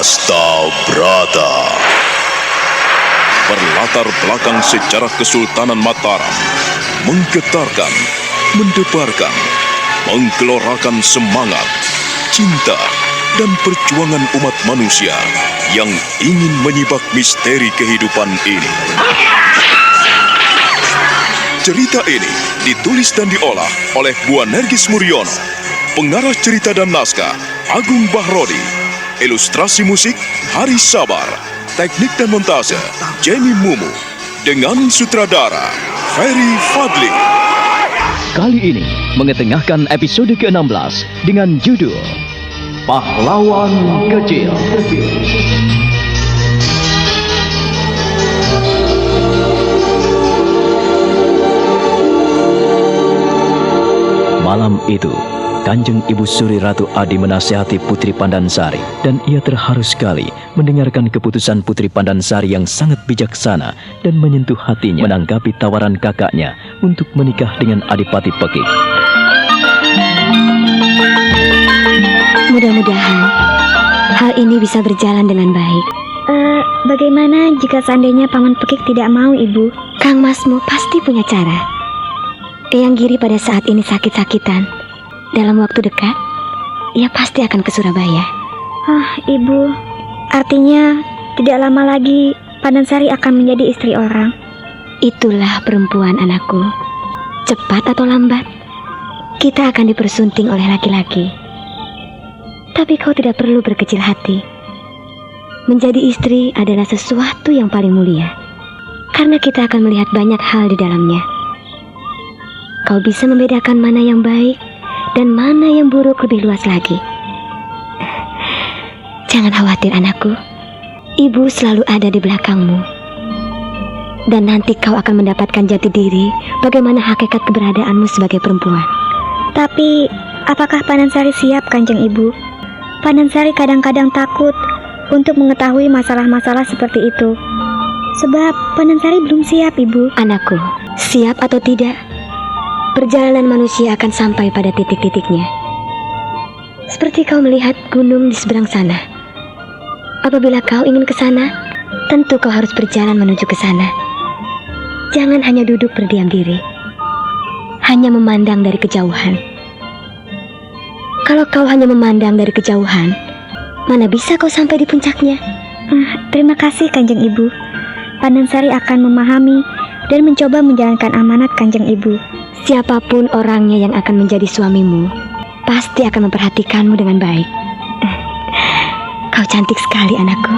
Hasta Brata. Berlatar belakang sejarah Kesultanan Mataram, menggetarkan, mendebarkan, menggelorakan semangat, cinta, dan perjuangan umat manusia yang ingin menyibak misteri kehidupan ini. Cerita ini ditulis dan diolah oleh Bu Nergis Muriono, pengarah cerita dan naskah Agung Bahrodi, ilustrasi musik Haris Sabar, teknik dan montase Jenny Mumu, dengan sutradara Ferry Fadli. Kali ini mengetengahkan episode ke-16 dengan judul Pahlawan Kecil. Malam itu, Kanjeng Ibu Suri Ratu Adi menasihati Putri Pandansari, dan ia terharu sekali mendengarkan keputusan Putri Pandansari yang sangat bijaksana dan menyentuh hatinya menanggapi tawaran kakaknya untuk menikah dengan Adipati Pekik. Mudah-mudahan hal ini bisa berjalan dengan baik. Bagaimana jika seandainya Paman Pekik tidak mau, Ibu? Kang Masmu pasti punya cara. Eyang Giri pada saat ini sakit-sakitan. Dalam waktu dekat, ia pasti akan ke Surabaya. Ibu, artinya tidak lama lagi Pandansari akan menjadi istri orang. Itulah perempuan, anakku. Cepat atau lambat, kita akan dipersunting oleh laki-laki. Tapi kau tidak perlu berkecil hati. Menjadi istri adalah sesuatu yang paling mulia, karena kita akan melihat banyak hal di dalamnya. Kau bisa membedakan mana yang baik dan mana yang buruk lebih luas lagi. Jangan khawatir, anakku. Ibu selalu ada di belakangmu. Dan nanti kau akan mendapatkan jati diri bagaimana hakikat keberadaanmu sebagai perempuan. Tapi, apakah Pandansari siap, Kanjeng Ibu? Pandansari kadang-kadang takut untuk mengetahui masalah-masalah seperti itu. Sebab Pandansari belum siap, Ibu. Anakku, siap atau tidak, perjalanan manusia akan sampai pada titik-titiknya. Seperti kau melihat gunung di seberang sana. Apabila kau ingin ke sana, tentu kau harus berjalan menuju ke sana. Jangan hanya duduk berdiam diri, hanya memandang dari kejauhan. Kalau kau hanya memandang dari kejauhan, mana bisa kau sampai di puncaknya? Terima kasih, Kanjeng Ibu. Pandansari akan memahami dan mencoba menjalankan amanat, Kanjeng Ibu. Siapapun orangnya yang akan menjadi suamimu, pasti akan memperhatikanmu dengan baik. Kau cantik sekali, anakku.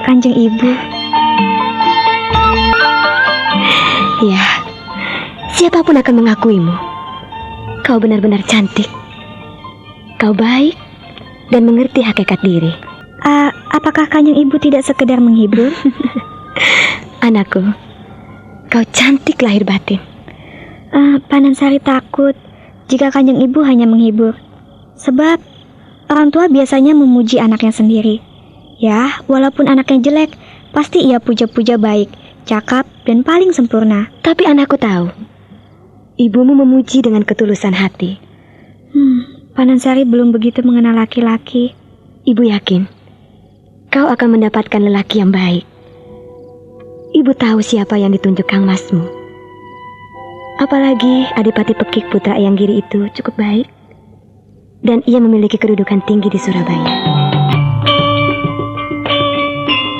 Kanjeng Ibu. Ya, siapapun akan mengakuimu. Kau benar-benar cantik. Kau baik dan mengerti hakikat diri. Apakah Kanjeng Ibu tidak sekedar menghibur? Anakku, kau cantik lahir batin. Pandansari takut jika Kanjeng Ibu hanya menghibur. Sebab orang tua biasanya memuji anaknya sendiri. Ya, walaupun anaknya jelek, pasti ia puja-puja baik, cakap, dan paling sempurna. Tapi anakku tahu, ibumu memuji dengan ketulusan hati. Pandansari belum begitu mengenal laki-laki. Ibu yakin kau akan mendapatkan lelaki yang baik. Ibu tahu siapa yang ditunjuk Kang Masmu. Apalagi Adipati Pekik putra Eyang Giri itu cukup baik, dan ia memiliki kedudukan tinggi di Surabaya.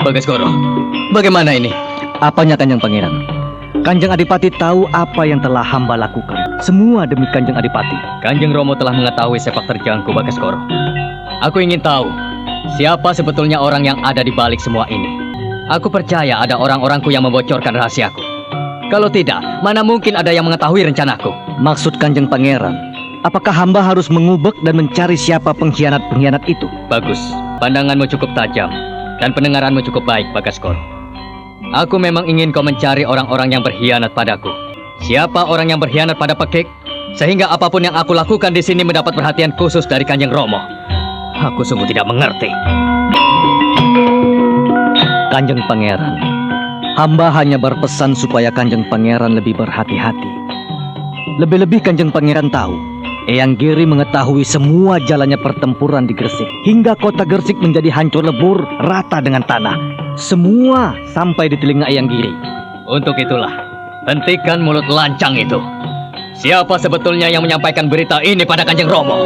Bagasgoro, bagaimana ini? Apanya Kanjeng Pangeran? Kanjeng Adipati tahu apa yang telah hamba lakukan. Semua demi Kanjeng Adipati. Kanjeng Romo telah mengetahui sepak terjangku, Bagasgoro. Aku ingin tahu siapa sebetulnya orang yang ada di balik semua ini. Aku percaya ada orang-orangku yang membocorkan rahasiaku. Kalau tidak, mana mungkin ada yang mengetahui rencanaku? Maksud Kanjeng Pangeran, apakah hamba harus mengubek dan mencari siapa pengkhianat-pengkhianat itu? Bagus, pandanganmu cukup tajam dan pendengaranmu cukup baik, Bagasgoro. Aku memang ingin kau mencari orang-orang yang berkhianat padaku. Siapa orang yang berkhianat pada Pekik, sehingga apapun yang aku lakukan di sini mendapat perhatian khusus dari Kanjeng Romo. Aku sungguh tidak mengerti. Kanjeng Pangeran, hamba hanya berpesan supaya Kanjeng Pangeran lebih berhati-hati. Lebih-lebih Kanjeng Pangeran tahu Eyang Giri mengetahui semua jalannya pertempuran di Gresik. Hingga kota Gresik menjadi hancur lebur rata dengan tanah. Semua sampai di telinga Eyang Giri. Untuk itulah, hentikan mulut lancang itu. Siapa sebetulnya yang menyampaikan berita ini pada Kanjeng Romo?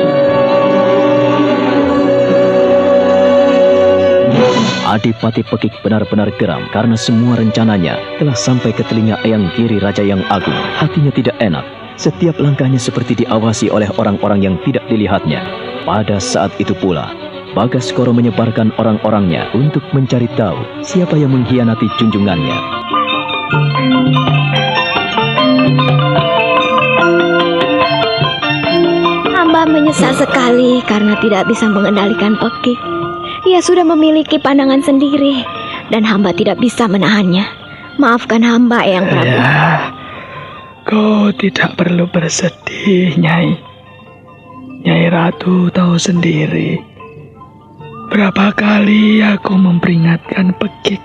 Adipati Pekik benar-benar geram karena semua rencananya telah sampai ke telinga Eyang Giri Raja yang Agung. Hatinya tidak enak. Setiap langkahnya seperti diawasi oleh orang-orang yang tidak dilihatnya. Pada saat itu pula, Bagaskoro menyebarkan orang-orangnya untuk mencari tahu siapa yang mengkhianati junjungannya. Hamba menyesal sekali karena tidak bisa mengendalikan Pekik. Ia sudah memiliki pandangan sendiri dan hamba tidak bisa menahannya. Maafkan hamba, Eyang Prabu. Kau tidak perlu bersedih, Nyai. Nyai Ratu tahu sendiri. Berapa kali aku memperingatkan Pekik,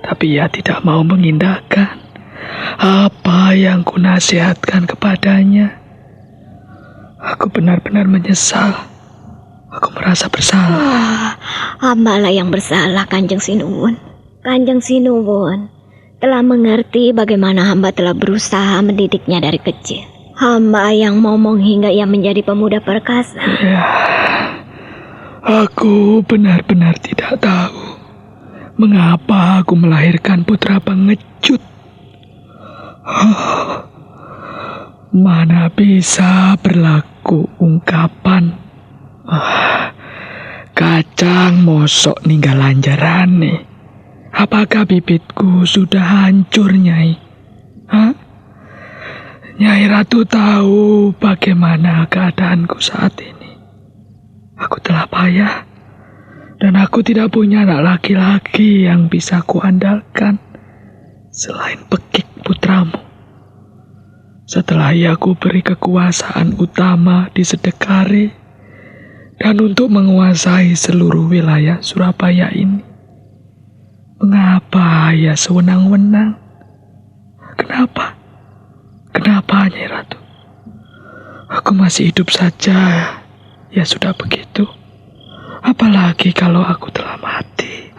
tapi ia tidak mau mengindahkan apa yang kunasihatkan kepadanya. Aku benar-benar menyesal. Aku merasa bersalah. Hambalah yang bersalah, Kanjeng Sinuwun. Kanjeng Sinuwun telah mengerti bagaimana hamba telah berusaha mendidiknya dari kecil. Hamba yang momong hingga ia menjadi pemuda perkasa. Ya, aku benar-benar tidak tahu mengapa aku melahirkan putra pengecut. Mana bisa berlaku ungkapan kacang mosok ninggal lanjarane. Apakah bibitku sudah hancur, Nyai? Hah? Nyai Ratu tahu bagaimana keadaanku saat ini. Aku telah payah, dan aku tidak punya anak laki-laki yang bisa kuandalkan selain Pekik putramu. Setelah ia ku beri kekuasaan utama di Sedekari dan untuk menguasai seluruh wilayah Surabaya ini, mengapa ia sewenang-wenang? Kenapa? Kenapa, Nyai Ratu? Aku masih hidup saja, ya sudah begitu. Apalagi kalau aku telah mati.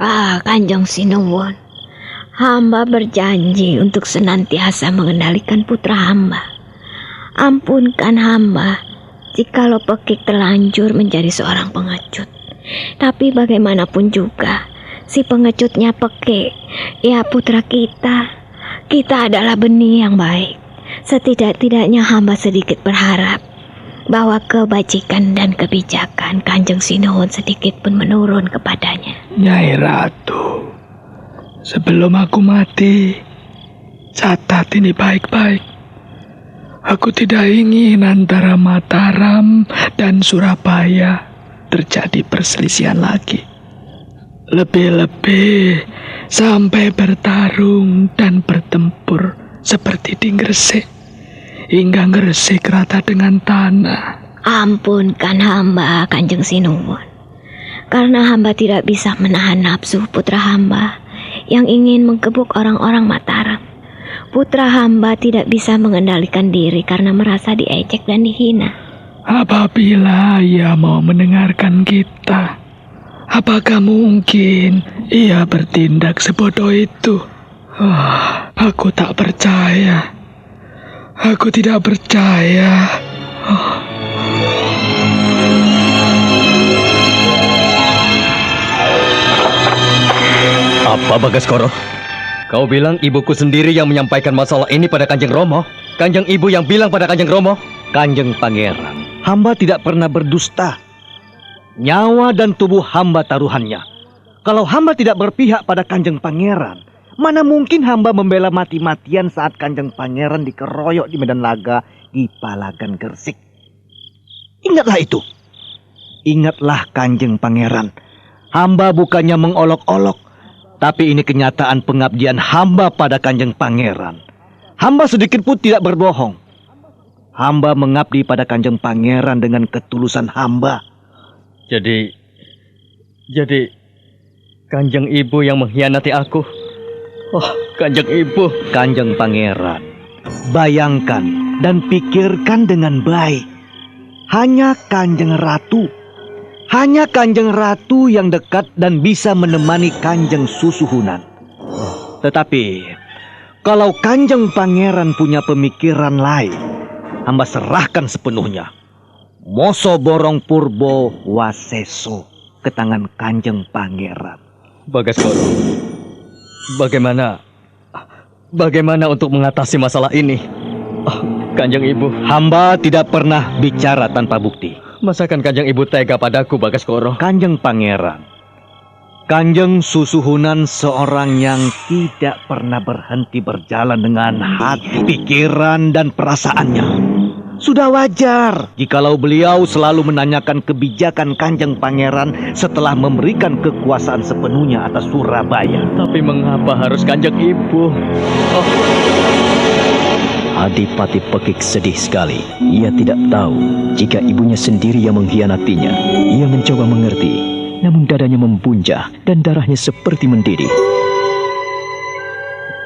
Kanjeng Sinuwun, hamba berjanji untuk senantiasa mengendalikan putra hamba. Ampunkan hamba jikalau Pekik terlanjur menjadi seorang pengecut. Tapi bagaimanapun juga, si pengecutnya Pekik, ya putra kita. Kita adalah benih yang baik. Setidak-tidaknya hamba sedikit berharap bahwa kebajikan dan kebijakan Kanjeng Sinuwun sedikit pun menurun kepadanya. Nyai Ratu, sebelum aku mati, catat ini baik-baik. Aku tidak ingin antara Mataram dan Surabaya terjadi perselisihan lagi. Lebih-lebih sampai bertarung dan bertempur seperti di Gresik, hingga Gresik rata dengan tanah. Ampunkan hamba, Kanjeng Sinuwun, karena hamba tidak bisa menahan nafsu putra hamba yang ingin menggebuk orang-orang Mataram. Putra hamba tidak bisa mengendalikan diri karena merasa diejek dan dihina. Apabila ia mau mendengarkan kita, apakah mungkin ia bertindak sebodoh itu? Aku tak percaya. Aku tidak percaya. Apa, Bagaskoro? Kau bilang ibuku sendiri yang menyampaikan masalah ini pada Kanjeng Romo? Kanjeng ibu yang bilang pada Kanjeng Romo? Kanjeng Pangeran, hamba tidak pernah berdusta. Nyawa dan tubuh hamba taruhannya. Kalau hamba tidak berpihak pada Kanjeng Pangeran, mana mungkin hamba membela mati-matian saat Kanjeng Pangeran dikeroyok di medan laga di Palagan Gresik. Ingatlah itu. Ingatlah Kanjeng Pangeran. Hamba bukannya mengolok-olok, tapi ini kenyataan pengabdian hamba pada Kanjeng Pangeran. Hamba sedikit pun tidak berbohong. Hamba mengabdi pada Kanjeng Pangeran dengan ketulusan hamba. Jadi Kanjeng Ibu yang mengkhianati aku. Oh, Kanjeng Ibu. Kanjeng Pangeran, bayangkan dan pikirkan dengan baik. hanya Kanjeng Ratu. Hanya Kanjeng Ratu yang dekat dan bisa menemani Kanjeng Susuhunan. Tetapi kalau Kanjeng Pangeran punya pemikiran lain, hamba serahkan sepenuhnya. Moso Borong Purbo Waseso ke tangan Kanjeng Pangeran. Bagasgoro, bagaimana untuk mengatasi masalah ini? Kanjeng Ibu, hamba tidak pernah bicara tanpa bukti. Masakan Kanjeng Ibu tega padaku, Bagasgoro? Kanjeng Pangeran, Kanjeng Susuhunan seorang yang tidak pernah berhenti berjalan dengan hati, pikiran, dan perasaannya. Sudah wajar jikalau beliau selalu menanyakan kebijakan Kanjeng Pangeran setelah memberikan kekuasaan sepenuhnya atas Surabaya. Tapi mengapa harus Kanjeng Ibu? Adipati Pekik sedih sekali. Ia tidak tahu jika ibunya sendiri yang mengkhianatinya. Ia mencoba mengerti, namun dadanya membuncah dan darahnya seperti mendidih.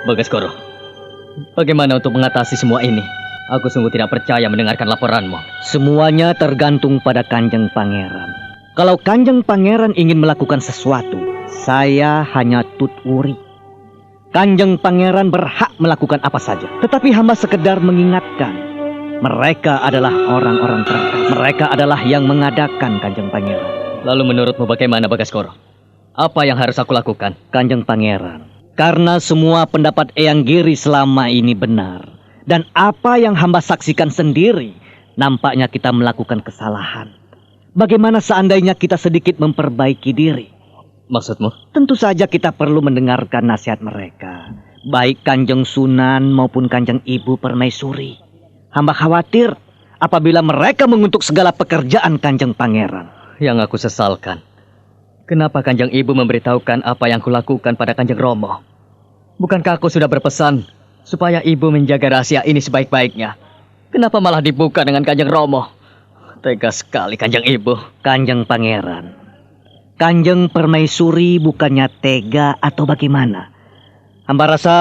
Bagasgoro, bagaimana untuk mengatasi semua ini? Aku sungguh tidak percaya mendengarkan laporanmu. Semuanya tergantung pada Kanjeng Pangeran. Kalau Kanjeng Pangeran ingin melakukan sesuatu, saya hanya tuturi. Kanjeng Pangeran berhak melakukan apa saja. Tetapi hamba sekedar mengingatkan, mereka adalah orang-orang terdekat. Mereka adalah yang mengadakan Kanjeng Pangeran. Lalu menurutmu bagaimana, Bagasgoro? Apa yang harus aku lakukan? Kanjeng Pangeran, karena semua pendapat Eyang Giri selama ini benar, dan apa yang hamba saksikan sendiri, nampaknya kita melakukan kesalahan. Bagaimana seandainya kita sedikit memperbaiki diri? Maksudmu? Tentu saja kita perlu mendengarkan nasihat mereka, baik Kanjeng Sunan maupun Kanjeng Ibu Permaisuri. Hamba khawatir apabila mereka mengutuk segala pekerjaan Kanjeng Pangeran. Yang aku sesalkan, kenapa Kanjeng Ibu memberitahukan apa yang kulakukan pada Kanjeng Romo? Bukankah aku sudah berpesan supaya Ibu menjaga rahasia ini sebaik-baiknya? Kenapa malah dibuka dengan Kanjeng Romo? Tega sekali Kanjeng Ibu. Kanjeng Pangeran, Kanjeng Permaisuri bukannya tega atau bagaimana? Hamba rasa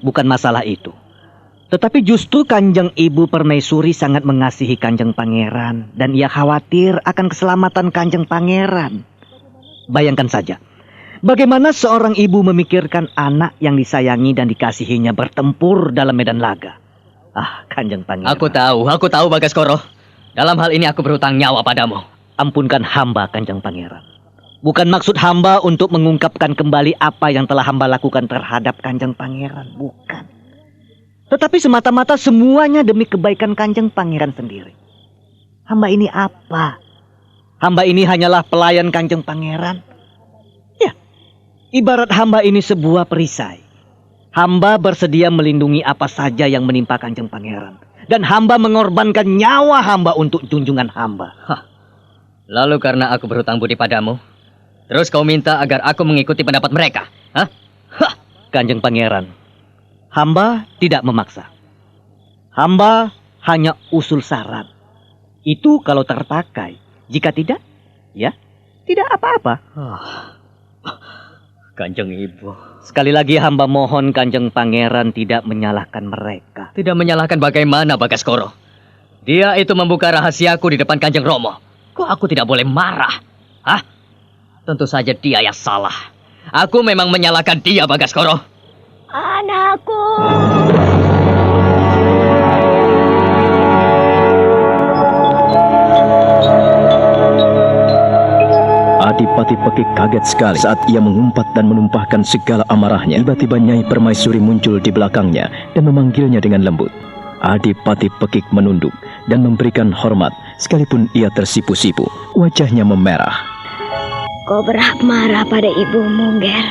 bukan masalah itu. Tetapi justru Kanjeng Ibu Permaisuri sangat mengasihi Kanjeng Pangeran, dan ia khawatir akan keselamatan Kanjeng Pangeran. Bayangkan saja, bagaimana seorang ibu memikirkan anak yang disayangi dan dikasihinya bertempur dalam medan laga. Kanjeng Pangeran. Aku tahu Bagasgoro. Dalam hal ini aku berhutang nyawa padamu. Ampunkan hamba, Kanjeng Pangeran. Bukan maksud hamba untuk mengungkapkan kembali apa yang telah hamba lakukan terhadap Kanjeng Pangeran. Bukan. Tetapi semata-mata semuanya demi kebaikan Kanjeng Pangeran sendiri. Hamba ini apa? Hamba ini hanyalah pelayan Kanjeng Pangeran. Ya, ibarat hamba ini sebuah perisai. Hamba bersedia melindungi apa saja yang menimpa Kanjeng Pangeran. Dan hamba mengorbankan nyawa hamba untuk junjungan hamba. Lalu karena aku berhutang budi padamu, terus kau minta agar aku mengikuti pendapat mereka? Kanjeng Pangeran, hamba tidak memaksa. Hamba hanya usul saran. Itu kalau terpakai. Jika tidak, ya tidak apa-apa. Kanjeng Ibu, sekali lagi hamba mohon Kanjeng Pangeran tidak menyalahkan mereka. Tidak menyalahkan bagaimana, Bagasgoro? Dia itu membuka rahasiaku di depan Kanjeng Romo. Kok aku tidak boleh marah? Tentu saja dia yang salah. Aku memang menyalahkan dia, Bagasgoro. Anakku. Adipati Pekik kaget sekali saat ia mengumpat dan menumpahkan segala amarahnya. Tiba-tiba Nyai Permaisuri muncul di belakangnya dan memanggilnya dengan lembut. Adipati Pekik menunduk dan memberikan hormat sekalipun ia tersipu-sipu. Wajahnya memerah. Kau berhak marah pada ibumu, Ger.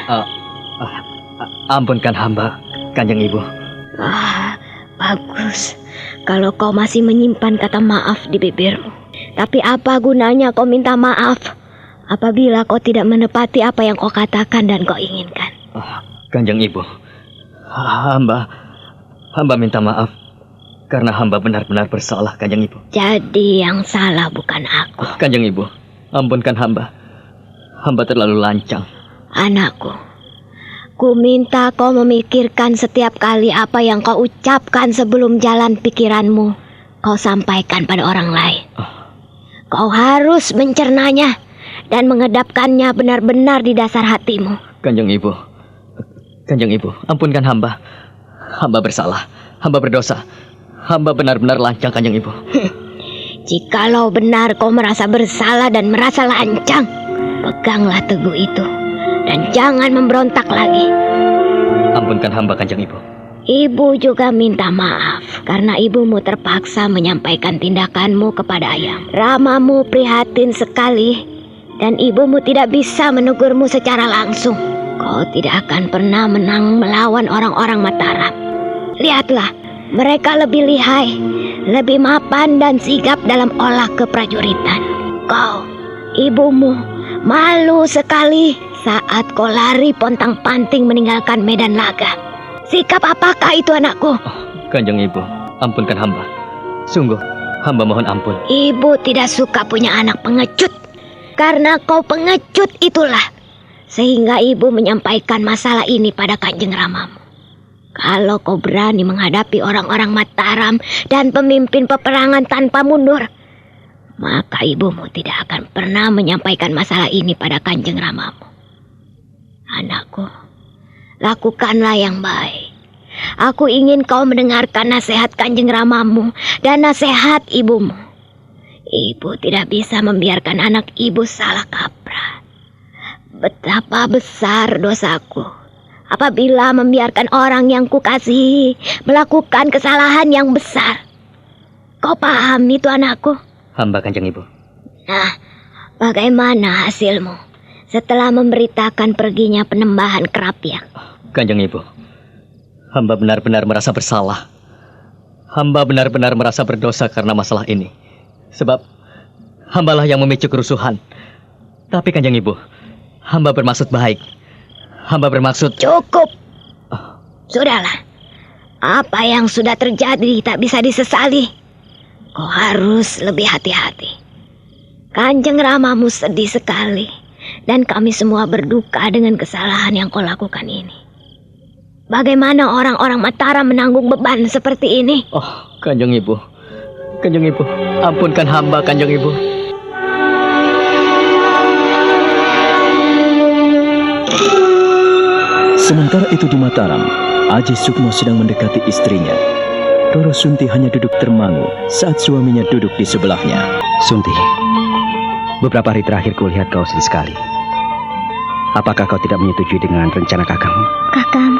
Ampunkan hamba, Kanjeng Ibu. Bagus. Kalau kau masih menyimpan kata maaf di bibirmu. Tapi apa gunanya kau minta maaf apabila kau tidak menepati apa yang kau katakan dan kau inginkan? Kanjeng Ibu, hamba minta maaf karena hamba benar-benar bersalah, Kanjeng Ibu. Jadi yang salah bukan aku. Kanjeng Ibu, ampunkan hamba. Hamba terlalu lancang. Anakku, ku minta kau memikirkan setiap kali apa yang kau ucapkan sebelum jalan pikiranmu kau sampaikan pada orang lain. Kau harus mencernanya dan mengedapkannya benar-benar di dasar hatimu. Kanjeng Ibu, ampunkan hamba. Hamba bersalah, hamba berdosa. Hamba benar-benar lancang, Kanjeng Ibu. Jikalau benar kau merasa bersalah dan merasa lancang, peganglah teguh itu dan jangan memberontak lagi. Ampunkan hamba, Kanjeng Ibu. Ibu juga minta maaf karena ibumu terpaksa menyampaikan tindakanmu kepada Ayam. Ramamu prihatin sekali dan ibumu tidak bisa menegurmu secara langsung. Kau tidak akan pernah menang melawan orang-orang Mataram. Lihatlah, mereka lebih lihai, lebih mapan dan sigap dalam olah keprajuritan. Kau, ibumu, malu sekali saat kau lari pontang-panting meninggalkan medan laga. Sikap apakah itu, anakku? Kanjeng Ibu, ampunkan hamba. Sungguh, hamba mohon ampun. Ibu tidak suka punya anak pengecut. Karena kau pengecut itulah sehingga ibu menyampaikan masalah ini pada Kanjeng Ramamu. Kalau kau berani menghadapi orang-orang Mataram dan pemimpin peperangan tanpa mundur, maka ibumu tidak akan pernah menyampaikan masalah ini pada Kanjeng Ramamu. Anakku, lakukanlah yang baik. Aku ingin kau mendengarkan nasihat Kanjeng Ramamu dan nasihat ibumu. Ibu tidak bisa membiarkan anak ibu salah kaprah. Betapa besar dosaku apabila membiarkan orang yang kukasihi melakukan kesalahan yang besar. Kau paham itu, anakku? Hamba, Kanjeng Ibu. Nah, bagaimana hasilmu setelah memberitakan perginya Penembahan Kerapiak? Kanjeng Ibu, hamba benar-benar merasa bersalah. Hamba benar-benar merasa berdosa karena masalah ini. Sebab hambalah yang memicu kerusuhan. Tapi Kanjeng Ibu, hamba bermaksud baik. Hamba bermaksud... Cukup. Sudahlah. Apa yang sudah terjadi tak bisa disesali. Kau harus lebih hati-hati. Kanjeng Ramamu sedih sekali. Dan kami semua berduka dengan kesalahan yang kau lakukan ini. Bagaimana orang-orang Mataram menanggung beban seperti ini? Oh, Kanjeng Ibu. Kanjeng Ibu, ampunkan hamba, Kanjeng Ibu. Sementara itu di Mataram, Aji Sukmo sedang mendekati istrinya. Roro Sunti hanya duduk termangu saat suaminya duduk di sebelahnya. Sunti, beberapa hari terakhir kulihat kau sedih sekali. Apakah kau tidak menyetujui dengan rencana kakakmu? Kakang,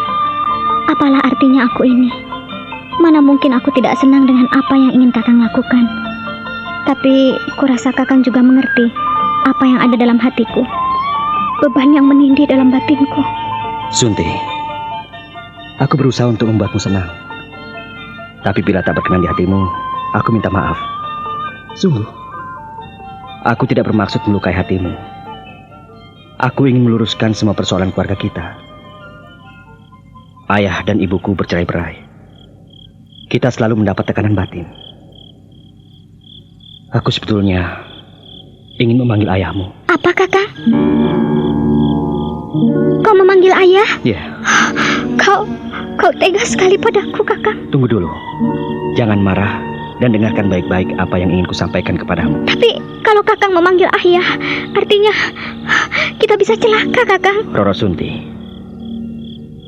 apalah artinya aku ini? Mana mungkin aku tidak senang dengan apa yang ingin kakang lakukan. Tapi kurasa kakang juga mengerti apa yang ada dalam hatiku. Beban yang menindih dalam batinku. Sunti, aku berusaha untuk membuatmu senang. Tapi bila tak berkenan di hatimu, aku minta maaf. Sungguh, aku tidak bermaksud melukai hatimu. Aku ingin meluruskan semua persoalan keluarga kita. Ayah dan ibuku bercerai-berai. Kita selalu mendapat tekanan batin. Aku sebetulnya ingin memanggil ayahmu. Apa, kakak? Kau memanggil ayah? Ya. Kau tega sekali padaku, kakak. Tunggu dulu. Jangan marah dan dengarkan baik-baik apa yang ingin kusampaikan kepadamu. Tapi kalau kakang memanggil ayah, artinya kita bisa celaka, kakang. Roro Sunti,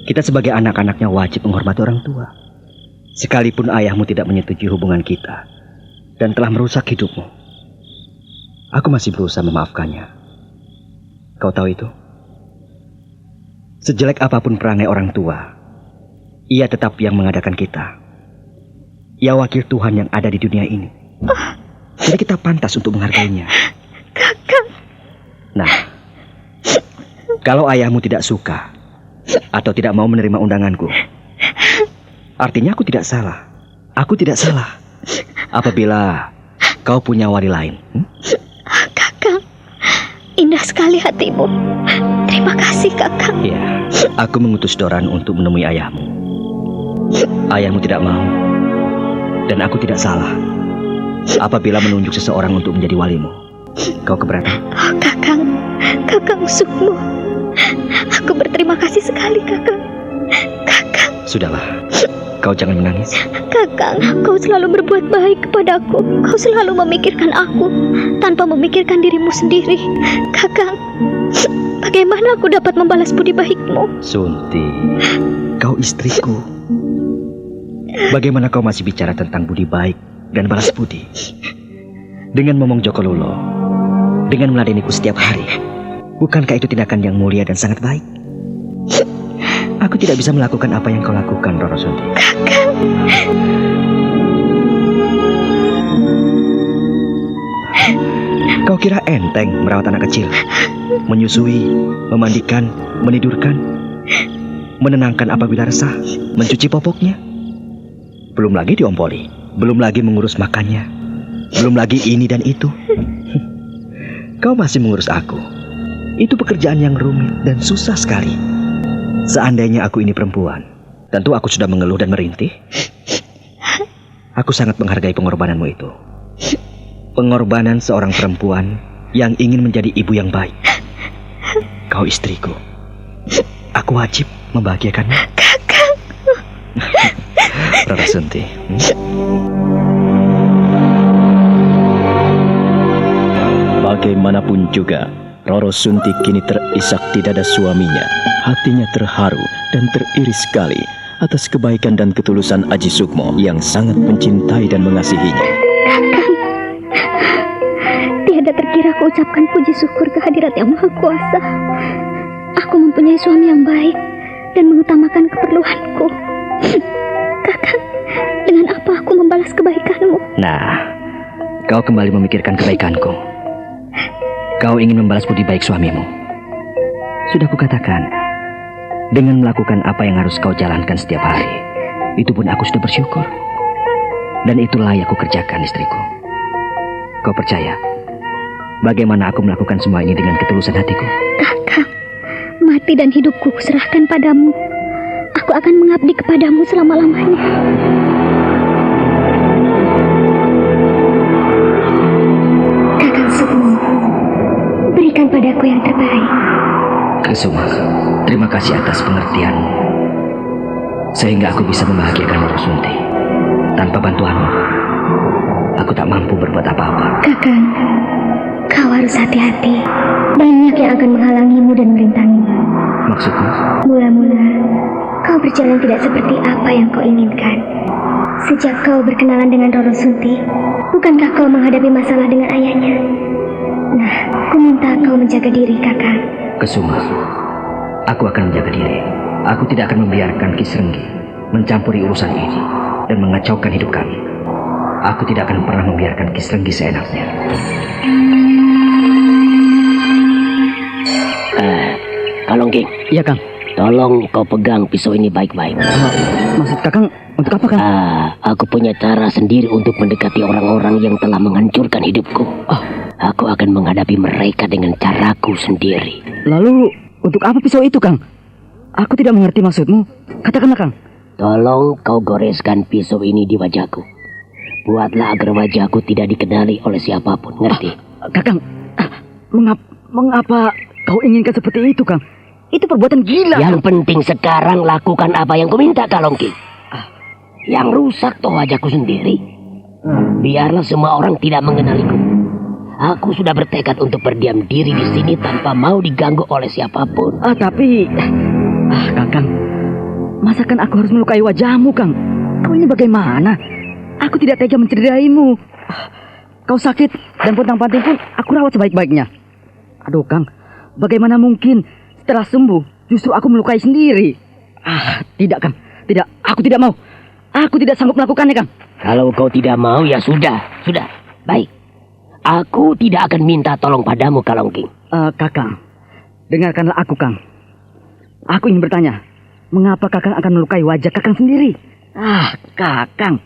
kita sebagai anak-anaknya wajib menghormati orang tua. Sekalipun ayahmu tidak menyetujui hubungan kita dan telah merusak hidupmu, aku masih berusaha memaafkannya. Kau tahu itu? Sejelek apapun perangai orang tua, ia tetap yang mengadakan kita. Ia wakil Tuhan yang ada di dunia ini. Jadi kita pantas untuk menghargainya. Kakak. Nah, kalau ayahmu tidak suka atau tidak mau menerima undanganku, artinya aku tidak salah. Aku tidak salah apabila kau punya wali lain. Kakang, indah sekali hatimu. Terima kasih, kakang. Ya, aku mengutus Doran untuk menemui ayahmu. Ayahmu tidak mau, dan aku tidak salah apabila menunjuk seseorang untuk menjadi walimu. Kau keberatan? Oh, Kakang Sukmo. Aku berterima kasih sekali, kakang. Kakang. Sudahlah, kau jangan menangis. Kakang, kau selalu berbuat baik kepadaku. Kau selalu memikirkan aku tanpa memikirkan dirimu sendiri. Kakang, bagaimana aku dapat membalas budi baikmu? Sunti, kau istriku. Bagaimana kau masih bicara tentang budi baik dan balas budi? Dengan momong Joko Lolo, dengan meladeniku setiap hari. Bukankah itu tindakan yang mulia dan sangat baik? Aku tidak bisa melakukan apa yang kau lakukan, Roro Sunti. Kau kira enteng merawat anak kecil? Menyusui, memandikan, menidurkan, menenangkan apabila resah, mencuci popoknya. Belum lagi diompoli, belum lagi mengurus makannya, belum lagi ini dan itu. Kau masih mengurus aku. Itu pekerjaan yang rumit dan susah sekali. Seandainya aku ini perempuan, tentu aku sudah mengeluh dan merintih. Aku sangat menghargai pengorbananmu itu. Pengorbanan seorang perempuan yang ingin menjadi ibu yang baik. Kau istriku. Aku wajib membahagiakanmu. Kakang. Rara Sunti. Bagaimanapun juga, Roro Sunti kini terisak di dada suaminya. Hatinya terharu dan teriris sekali atas kebaikan dan ketulusan Aji Sukmo yang sangat mencintai dan mengasihinya. Tiada terkira aku ucapkan puji syukur kehadirat Yang Maha Kuasa. Aku mempunyai suami yang baik dan mengutamakan keperluanku. Kakang, dengan apa aku membalas kebaikanmu? Nah, kau kembali memikirkan kebaikanku. Kau ingin membalas budi baik suamimu. Sudah kukatakan, dengan melakukan apa yang harus kau jalankan setiap hari, itu pun aku sudah bersyukur. Dan itulah yang aku kerjakan, istriku. Kau percaya bagaimana aku melakukan semua ini dengan ketulusan hatiku? Kakang, mati dan hidupku kuserahkan padamu. Aku akan mengabdi kepadamu selama-lamanya. Kakang Sukmo, berikan padaku yang terbaik. Kesuma, terima kasih atas pengertianmu. Sehingga aku bisa membahagiakan Roro Sunti. Tanpa bantuanmu, aku tak mampu berbuat apa-apa. Kakang, kau harus hati-hati. Banyak yang akan menghalangimu dan merintangimu. Maksudmu? Mula-mula, kau berjalan tidak seperti apa yang kau inginkan. Sejak kau berkenalan dengan Roro Sunti, bukankah kau menghadapi masalah dengan ayahnya? Nah, ku minta kau menjaga diri, Kakang. Kesuma, aku akan menjaga diri. Aku tidak akan membiarkan Ki Srenggi mencampuri urusan ini dan mengacaukan hidup kami. Aku tidak akan pernah membiarkan Ki Srenggi seenaknya. Kalongging, Iya, Kang. tolong kau pegang pisau ini baik-baik. Maksud Kakang untuk apa, Kang? Aku punya cara sendiri untuk mendekati orang-orang yang telah menghancurkan hidupku. Aku akan menghadapi mereka dengan caraku sendiri. Lalu untuk apa pisau itu, Kang? Aku tidak mengerti maksudmu. Katakanlah, Kang. Tolong kau goreskan pisau ini di wajahku. Buatlah agar wajahku tidak dikenali oleh siapapun, ngerti? Kakang, mengapa kau inginkan seperti itu, Kang? Itu perbuatan gila. Yang penting sekarang lakukan apa yang kuminta, Kalongking. Yang rusak toh wajahku sendiri. Biarlah semua orang tidak mengenaliku. Aku sudah bertekad untuk berdiam diri di sini tanpa mau diganggu oleh siapapun. Tapi Kakang, masakan aku harus melukai wajahmu, Kang? Kau ini bagaimana? Aku tidak tega mencederaimu. Kau sakit dan pontang-panting pun aku rawat sebaik-baiknya. Aduh, Kang, bagaimana mungkin setelah sembuh justru aku melukai sendiri? Tidak, Kang. Tidak, aku tidak mau. Aku tidak sanggup melakukannya, Kang. Kalau kau tidak mau, ya sudah. Baik. Aku tidak akan minta tolong padamu, Kalongking. Kakang, dengarkanlah aku, Kang. Aku ingin bertanya, mengapa Kakang akan melukai wajah Kakang sendiri? Kakang,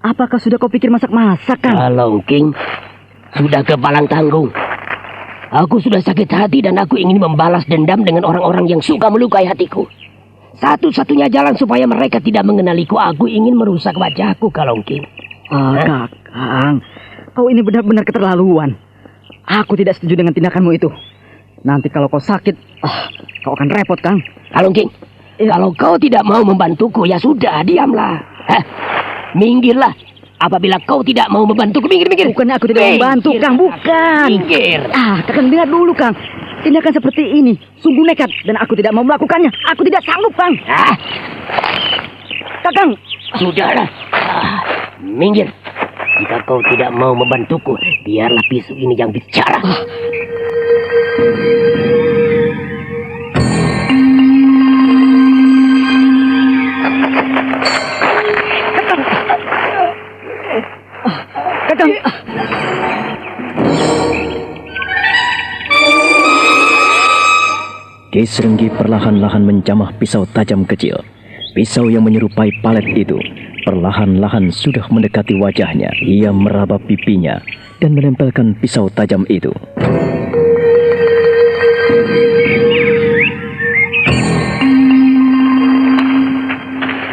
apakah sudah kau pikir masak-masak, Kang? Kalongking, sudah kepalang tanggung. Aku sudah sakit hati dan aku ingin membalas dendam dengan orang-orang yang suka melukai hatiku. Satu-satunya jalan supaya mereka tidak mengenaliku, aku ingin merusak wajahku, Kalongking. Kakang, kau ini benar-benar keterlaluan. Aku tidak setuju dengan tindakanmu itu. Nanti kalau kau sakit, kau akan repot, Kang. Kalongking, Kalau kau tidak mau membantuku, ya sudah, diamlah. Minggirlah. Apabila kau tidak mau membantuku, minggir. Bukannya aku tidak membantu, Kang. Bukan. Minggir. Kakang dengar dulu, Kang. Tindakan seperti ini sungguh nekat dan aku tidak mau melakukannya. Aku tidak sanggup, Kang. Kakang. Sudahlah. Minggir. Jika kau tidak mau membantuku, biarlah pisau ini yang bicara. Kakang. Ki Srenggi perlahan-lahan menjamah pisau tajam kecil. Pisau yang menyerupai palet itu perlahan-lahan sudah mendekati wajahnya. Ia meraba pipinya dan menempelkan pisau tajam itu.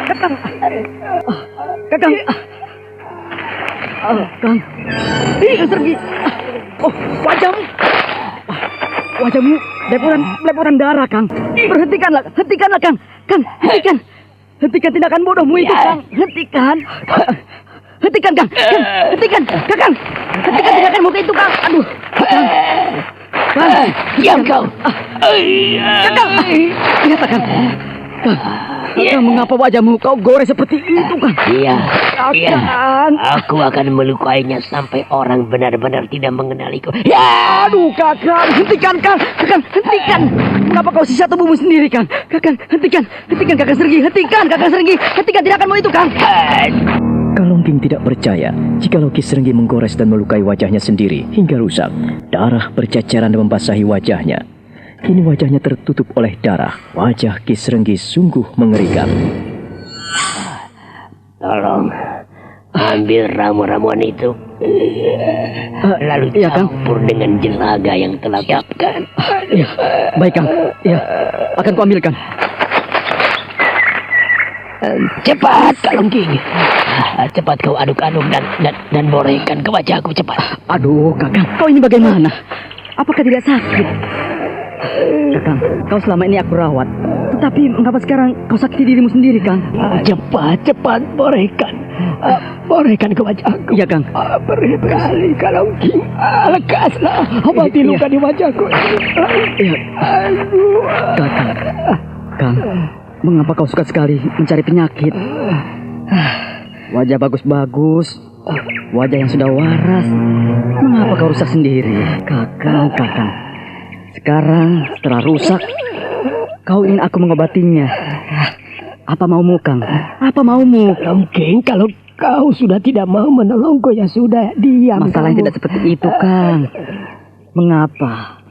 Kakang. Kang. Srenggi. Oh, wajahmu. Wajahmu leporan darah, Kang. Hentikanlah, Kang. Kang, hentikan tindakan bodohmu itu, Kang. Hentikan, Kang. Hentikan, Kakang. Hentikan tindakanmu itu, Kang. Aduh, Kang. Diam kau. Kakang. Lihat, Kang. Kakang, mengapa wajahmu kau gore seperti itu, Kang? Iya. Kakang. Aku akan melukainya sampai orang benar-benar tidak mengenaliku. Aduh, Kakang, hentikan, Kang. Kakang, hentikan. Mengapa kau sisa tubuhmu sendiri, Kang? Kakang, hentikan, Kakang Srenggi. Hentikan, Kakang Srenggi. Hentikan tindakanmu itu, Kang. Kalongging tidak percaya jikalau Ki Srenggi menggores dan melukai wajahnya sendiri hingga rusak. Darah berceceran dan membasahi wajahnya. Kini wajahnya tertutup oleh darah. Wajah Ki Srenggi sungguh mengerikan. Tolong ambil ramu-ramuan itu, lalu iya, Kang. campur dengan jelaga yang telah siapkan. Ya, baik, Kang. Ya, akan kuambilkan. Cepat, Kalongging. Cepat kau aduk-aduk dan borehkan ke wajahku, cepat. Aduh, Kakang, kau ini bagaimana? Apakah tidak sakit? Kakang, kau selama ini aku rawat. Tetapi mengapa sekarang kau sakiti dirimu sendiri, Kang? Cepat, borehkan. Borehkan ke wajahku. Iya, Kang. Perih sekali, Kalongging. Lekaslah, obati luka di wajahku. Iya. Aduh. Kang, mengapa kau suka sekali mencari penyakit? Wajah bagus-bagus, wajah yang sudah waras. Mengapa kau rusak sendiri? Kakang. Sekarang setelah rusak, kau ingin aku mengobatinya. Apa maumu, Kang? Apa maumu? Kalongging, kalau kau sudah tidak mau menolongku, ya sudah, diam. Masalahnya tidak seperti itu, Kang. Mengapa?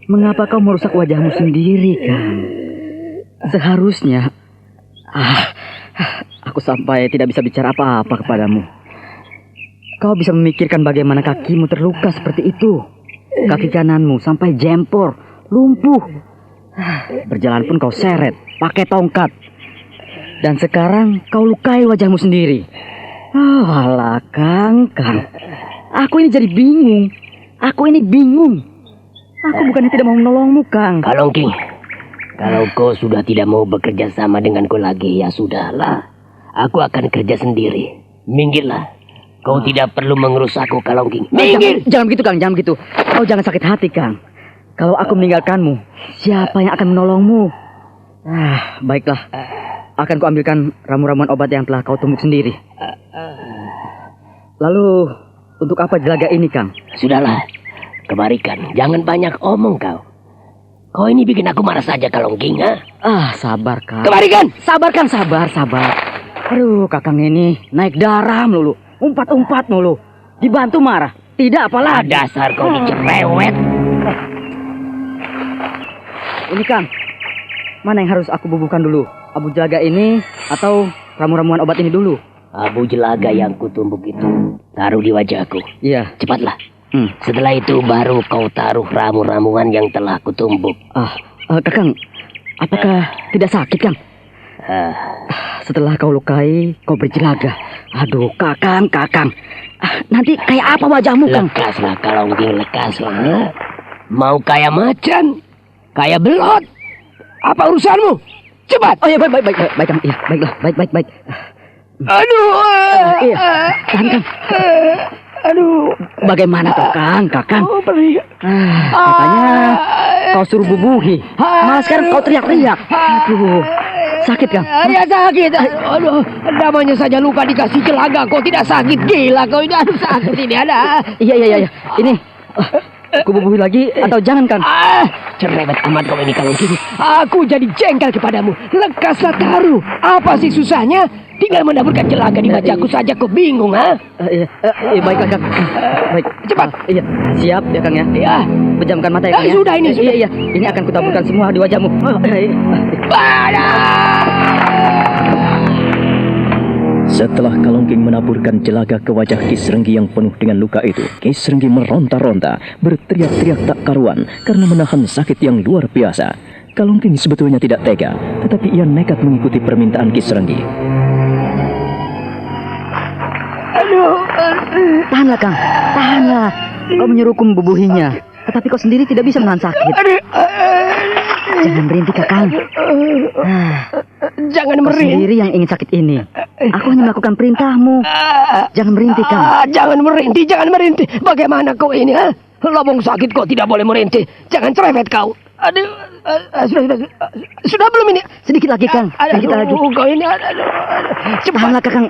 Mengapa kau merusak wajahmu sendiri, Kang? Seharusnya aku sampai tidak bisa bicara apa-apa kepadamu. Kau bisa memikirkan bagaimana kakimu terluka seperti itu. Kaki kananmu sampai jempor, lumpuh. Berjalan pun kau seret, pakai tongkat. Dan sekarang kau lukai wajahmu sendiri. Alah, Kang. Aku ini jadi bingung. Aku bukannya tidak mau menolongmu, Kang. Kalongging, kalau kau sudah tidak mau bekerja sama denganku lagi, ya sudahlah. Aku akan kerja sendiri. Minggirlah. Kau tidak perlu mengerusakku, Kalongging. Minggir! Jangan begitu, Kang. Jangan begitu. Kau jangan sakit hati, Kang. Kalau aku meninggalkanmu, siapa yang akan menolongmu? Baiklah. Akan kuambilkan ramu-ramuan obat yang telah kau tumbuk sendiri. Lalu, untuk apa jelaga ini, Kang? Sudahlah. Kemarikan. Jangan banyak omong kau. Kau ini bikin aku marah saja, Kalongging, ha? Sabar, Kang. Kemarikan! Sabar, Kang. Sabar. Aduh, Kakang ini naik darah melulu. Umpat-umpat mulu. Dibantu marah. Tidak apalagi. Dasar kau dicerewet. Ini, Kang. Mana yang harus aku bubuhkan dulu? Abu jelaga ini atau ramu-ramuan obat ini dulu? Abu jelaga yang kutumbuk itu taruh di wajahku. Iya. Cepatlah. Setelah itu baru kau taruh ramu-ramuan yang telah kutumbuk. Kakang, apakah tidak sakit, Kang? Setelah kau lukai, kau berjelaga. Aduh, Kakang. Nanti kayak apa wajahmu, Kang? Lekaslah, Kalongging, lekaslah. Mau kayak macan, kayak belot. Apa urusanmu? Cepat. Oh iya, baik, Kang. Iya, baiklah, baik. Aduh. Iya, tahan, Kang. Aduh. Bagaimana toh, Kang? Kakang? Oh, perih. Katanya kau suruh bubuhi. Malah sekarang kau teriak-teriak. Aduh, sakit, Kang? Ya sakit. Aduh, namanya saja luka dikasih celaga. Kau tidak sakit, gila kau ini. Aduh, sakit ini ada. Iya. Ini, aku bubuhi lagi atau jangan, Kang? Cerewet amat kau ini kalau gini. Aku jadi jengkel kepadamu. Lekaslah taruh. Apa sih susahnya? Tinggal menaburkan celaga di wajahku saja kau bingung, ha? Iya, baiklah, Kang. Baik. Cepat. Iya, siap ya, Kang ya. Ya. Pejamkan mata ya, Kang ya. Sudah ini, sudah. Iya. Ini akan kutaburkan semua di wajahmu. Setelah Kalongking menaburkan jelaga ke wajah Kisrenggi yang penuh dengan luka itu, Kisrenggi meronta-ronta, berteriak-teriak tak karuan karena menahan sakit yang luar biasa. Kalongking sebetulnya tidak tega, tetapi ia nekat mengikuti permintaan Kisrenggi. Tahanlah, Kang. Tahanlah. Kau menyuruhku membubuhinya, tetapi kau sendiri tidak bisa menahan sakit. Jangan merintih, Kakang. Jangan Kau merintih. sendiri yang ingin sakit ini. Aku hanya melakukan perintahmu. Jangan merintih, Kang. Jangan merintih. Bagaimana kau ini, ha? Lambung sakit kau tidak boleh merintih. Jangan cerewet kau. Aduh, sudah belum ini? Sedikit lagi, Kang. Sedikit lagi. Kau ini, Tahanlah, Kakang.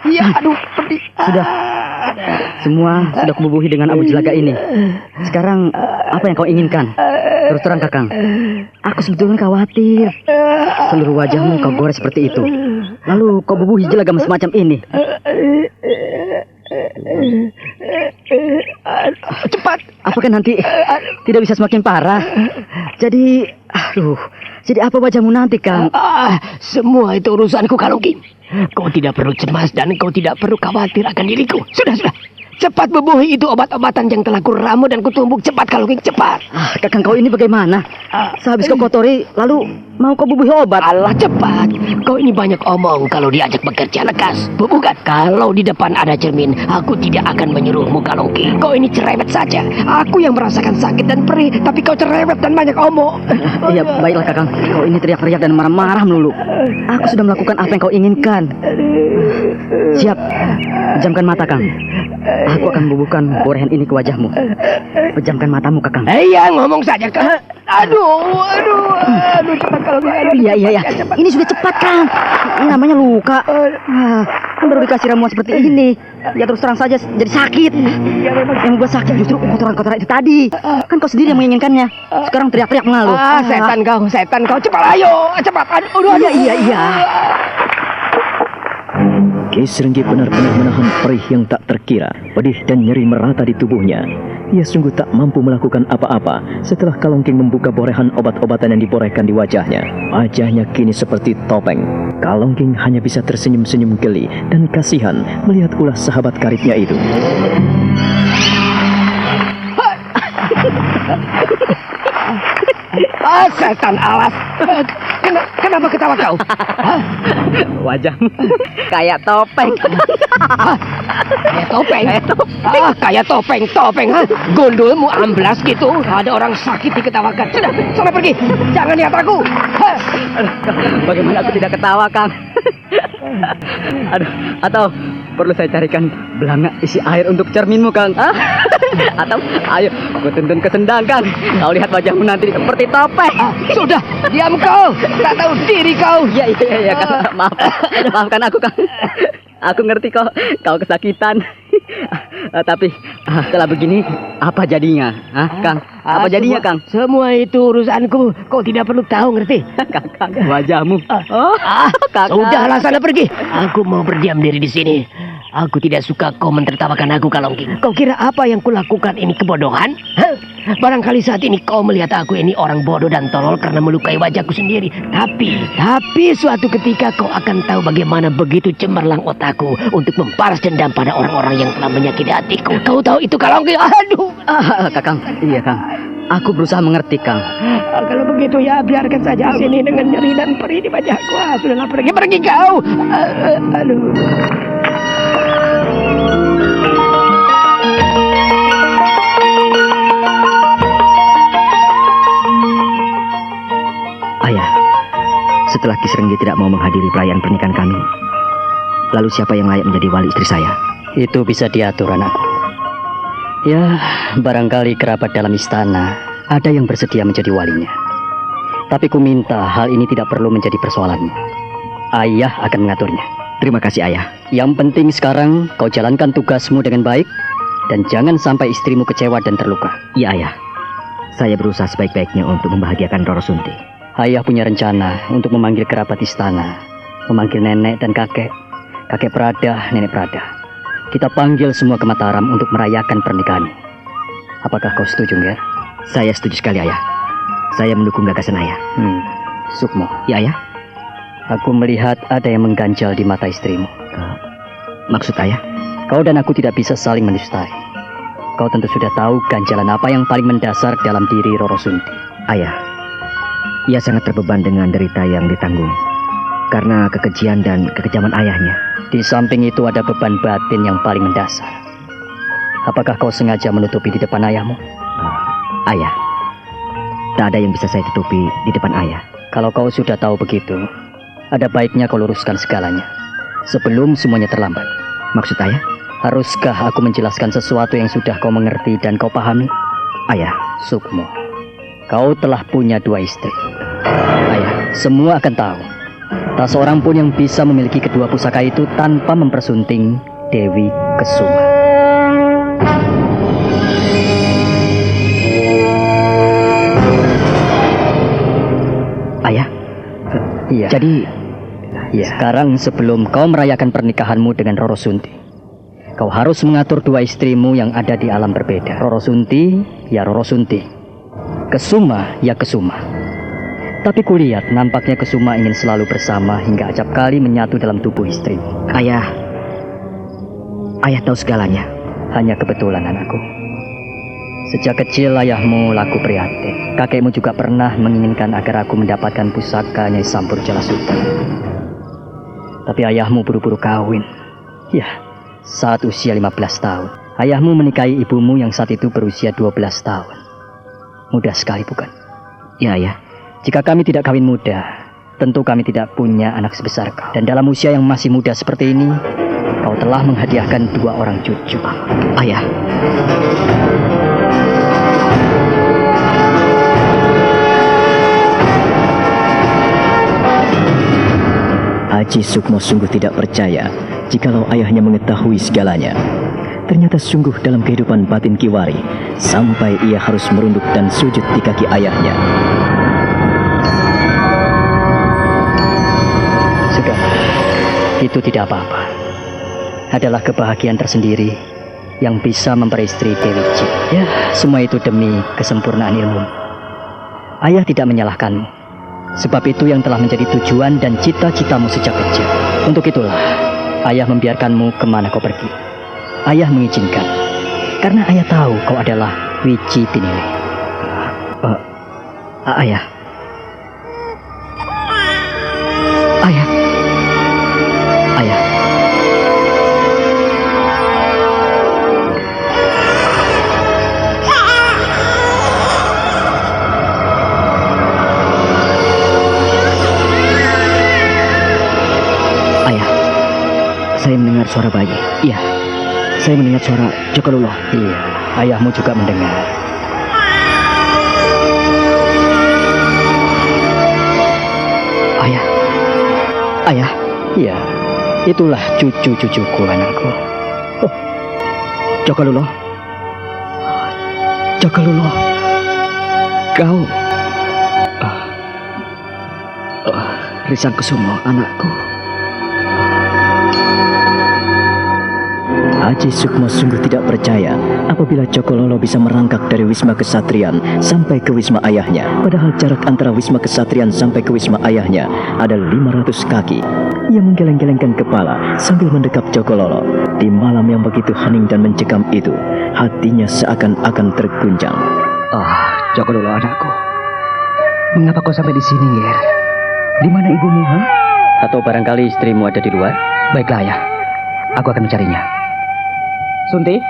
Iya, aduh, pedih. Sudah. Semua sudah kububuhi dengan abu jelaga ini. Sekarang, apa yang kau inginkan? Terus terang, Kakang. Aku sebetulnya khawatir. Seluruh wajahmu kau gores seperti itu. Lalu kau bubuhi jelaga semacam ini. Cepat. Apakah nanti tidak bisa semakin parah? Jadi apa wajahmu nanti, Kang? Semua itu urusanku, Kalongking. Kau tidak perlu cemas dan kau tidak perlu khawatir akan diriku. Sudah. Cepat bubuhi itu obat-obatan yang telah kuramu dan kutumbuk. Cepat, Kalongking, cepat. Kakang, kau ini bagaimana? Sehabis kau kotori, lalu mau kau bubuhi obat? Allah, cepat. Kau ini banyak omong kalau diajak bekerja, lekas. Bukan, kalau di depan ada cermin, aku tidak akan menyuruhmu, Kalongking. Kau ini cerewet saja. Aku yang merasakan sakit dan perih, tapi kau cerewet dan banyak omong. Iya, baiklah, Kakang. Kau ini teriak-teriak dan marah-marah melulu. Aku sudah melakukan apa yang kau inginkan. Siap. Pejamkan mata, Kang. Aku akan bubuhkan borehan ini ke wajahmu. Pejamkan matamu, Kakang. Iya, ngomong saja, Kang. Aduh, cepat kalau Iya. Ini sudah cepat, Kang. Ini namanya luka. Kan baru dikasih ramuan seperti ini. Ya terus terang saja jadi sakit. Yang membuat sakit justru kotoran-kotoran itu tadi. Kan kau sendiri yang menginginkannya. Sekarang teriak-teriak mengaluh. Setan kau. Cepat, ayo. Cepat. Aduh. Iya. Kisrenggi benar-benar menahan perih yang tak terkira, pedih dan nyeri merata di tubuhnya. Ia sungguh tak mampu melakukan apa-apa setelah Kalongking membuka borehan obat-obatan yang diborehkan di wajahnya. Wajahnya kini seperti topeng. Kalongking hanya bisa tersenyum-senyum geli dan kasihan melihat ulah sahabat karibnya itu. Setan alas. Kenapa ketawa kau? Wajahmu kayak topeng. Kayak topeng, ha? Gondolmu amblas gitu. Ada orang sakit diketawakan. Sudah, sana pergi. Jangan lihat aku. Bagaimana aku tidak ketawa, Kang? Atau perlu saya carikan belanga isi air untuk cerminmu, Kang? Atau ayo aku tuntun ke sendang, Kang. Kau lihat wajahmu nanti seperti topeng. Sudah, diam kau. Tak tahu diri kau. Iya, Kang. Maafkan aku, Kang. Aku ngerti kau kesakitan. Tapi setelah begini apa jadinya, Kang? Apa jadinya, Kang? Semua itu urusanku. Kau tidak perlu tahu, ngerti? Kang, wajahmu. Kakak. Sudahlah, sana pergi. Aku mau berdiam diri di sini. Aku tidak suka kau mentertawakan aku, Kalongking. Kau kira apa yang kulakukan ini kebodohan? Hah? Barangkali saat ini kau melihat aku ini orang bodoh dan tolol karena melukai wajahku sendiri. Tapi suatu ketika kau akan tahu bagaimana begitu cemerlang otakku untuk membalas dendam pada orang-orang yang telah menyakiti hatiku. Kau tahu itu, Kalongking? Aduh. Kakang. Iya, Kang. Aku berusaha mengerti, Kang. Kalau begitu ya biarkan saja sini dengan nyeri dan perih di wajahku. Sudahlah, pergi kau. Aduh. setelah Kisrenggi tidak mau menghadiri perayaan pernikahan kami, lalu siapa yang layak menjadi wali istri saya? Itu bisa diatur, anakku. Ya, barangkali kerabat dalam istana ada yang bersedia menjadi walinya. Tapi ku minta hal ini tidak perlu menjadi persoalanmu. Ayah akan mengaturnya. Terima kasih, Ayah. Yang penting sekarang kau jalankan tugasmu dengan baik dan jangan sampai istrimu kecewa dan terluka. Iya, Ayah. Saya berusaha sebaik-baiknya untuk membahagiakan Roro Sunti. Ayah punya rencana untuk memanggil kerabat istana, memanggil nenek dan kakek, kakek Prada, nenek Prada. Kita panggil semua ke Mataram untuk merayakan pernikahan. Apakah kau setuju, Nger? Saya setuju sekali, Ayah. Saya mendukung gagasan Ayah. Sukmo. Ya, Ayah. Aku melihat ada yang mengganjal di mata istrimu. Maksud Ayah? Kau dan aku tidak bisa saling mendustai. Kau tentu sudah tahu ganjalan apa yang paling mendasar dalam diri Roro Sunti. Ayah, ia sangat terbeban dengan derita yang ditanggung karena kekejian dan kekejaman ayahnya. Di samping itu ada beban batin yang paling mendasar. Apakah kau sengaja menutupi di depan ayahmu? Ayah, tak ada yang bisa saya tutupi di depan Ayah. Kalau kau sudah tahu begitu, ada baiknya kau luruskan segalanya sebelum semuanya terlambat. Maksud Ayah? Haruskah aku menjelaskan sesuatu yang sudah kau mengerti dan kau pahami? Ayah, Sukmo, kau telah punya 2 istri. Ayah, semua akan tahu. Tak seorang pun yang bisa memiliki kedua pusaka itu tanpa mempersunting Dewi Kesuma. Ayah? Iya. Jadi, sekarang sebelum kau merayakan pernikahanmu dengan Roro Sunti, kau harus mengatur 2 istrimu yang ada di alam berbeda. Roro Sunti, ya Roro Sunti. Kesuma, ya Kesuma. Tapi kulihat nampaknya Kesuma ingin selalu bersama hingga acap kali menyatu dalam tubuh istrimu. Ayah tahu segalanya. Hanya kebetulan, anakku. Sejak kecil ayahmu laku prihatin. Kakekmu juga pernah menginginkan agar aku mendapatkan pusaka Nyai Sampur Jalasuta. Tapi ayahmu buru-buru kawin. Ya, saat usia 15 tahun. Ayahmu menikahi ibumu yang saat itu berusia 12 tahun. Mudah sekali, bukan? Ya, Ayah. Jika kami tidak kawin muda, tentu kami tidak punya anak sebesar kau. Dan dalam usia yang masih muda seperti ini, kau telah menghadiahkan 2 orang cucu. Ayah. Aji Sukmo sungguh tidak percaya jikalau ayahnya mengetahui segalanya. Ternyata sungguh dalam kehidupan batin Kiwari, sampai ia harus merunduk dan sujud di kaki ayahnya. Sudah, itu tidak apa-apa. Adalah kebahagiaan tersendiri yang bisa memperistri Dewi Ji. Ya, semua itu demi kesempurnaan ilmu. Ayah tidak menyalahkanmu. Sebab itu yang telah menjadi tujuan dan cita-citamu sejak kecil. Untuk itulah, ayah membiarkanmu kemana kau pergi. Ayah mengizinkan. Karena ayah tahu kau adalah Wiji Pinili. Ayah. Ayah. Ayah. Saya mendengar suara bayi. Iya, saya mendengar suara Jokolulo. Iya, ayahmu juga mendengar. Ayah. Ayah. Iya, itulah cucu-cucuku, anakku. Oh, Jokolulo. Jokolulo. Kau. Risan Kusumo, anakku. Aji Sukmo sungguh tidak percaya apabila Cokololo bisa merangkak dari Wisma Kesatrian sampai ke Wisma ayahnya. Padahal jarak antara Wisma Kesatrian sampai ke Wisma ayahnya ada 500 kaki. Ia menggeleng-gelengkan kepala sambil mendekap Cokololo. Di malam yang begitu hening dan mencekam itu, hatinya seakan-akan terguncang. Cokololo anakku. Mengapa kau sampai di sini, Nger? Di mana ibumu, ha? Atau barangkali istrimu ada di luar? Baiklah, Ayah. Aku akan mencarinya. Sunti?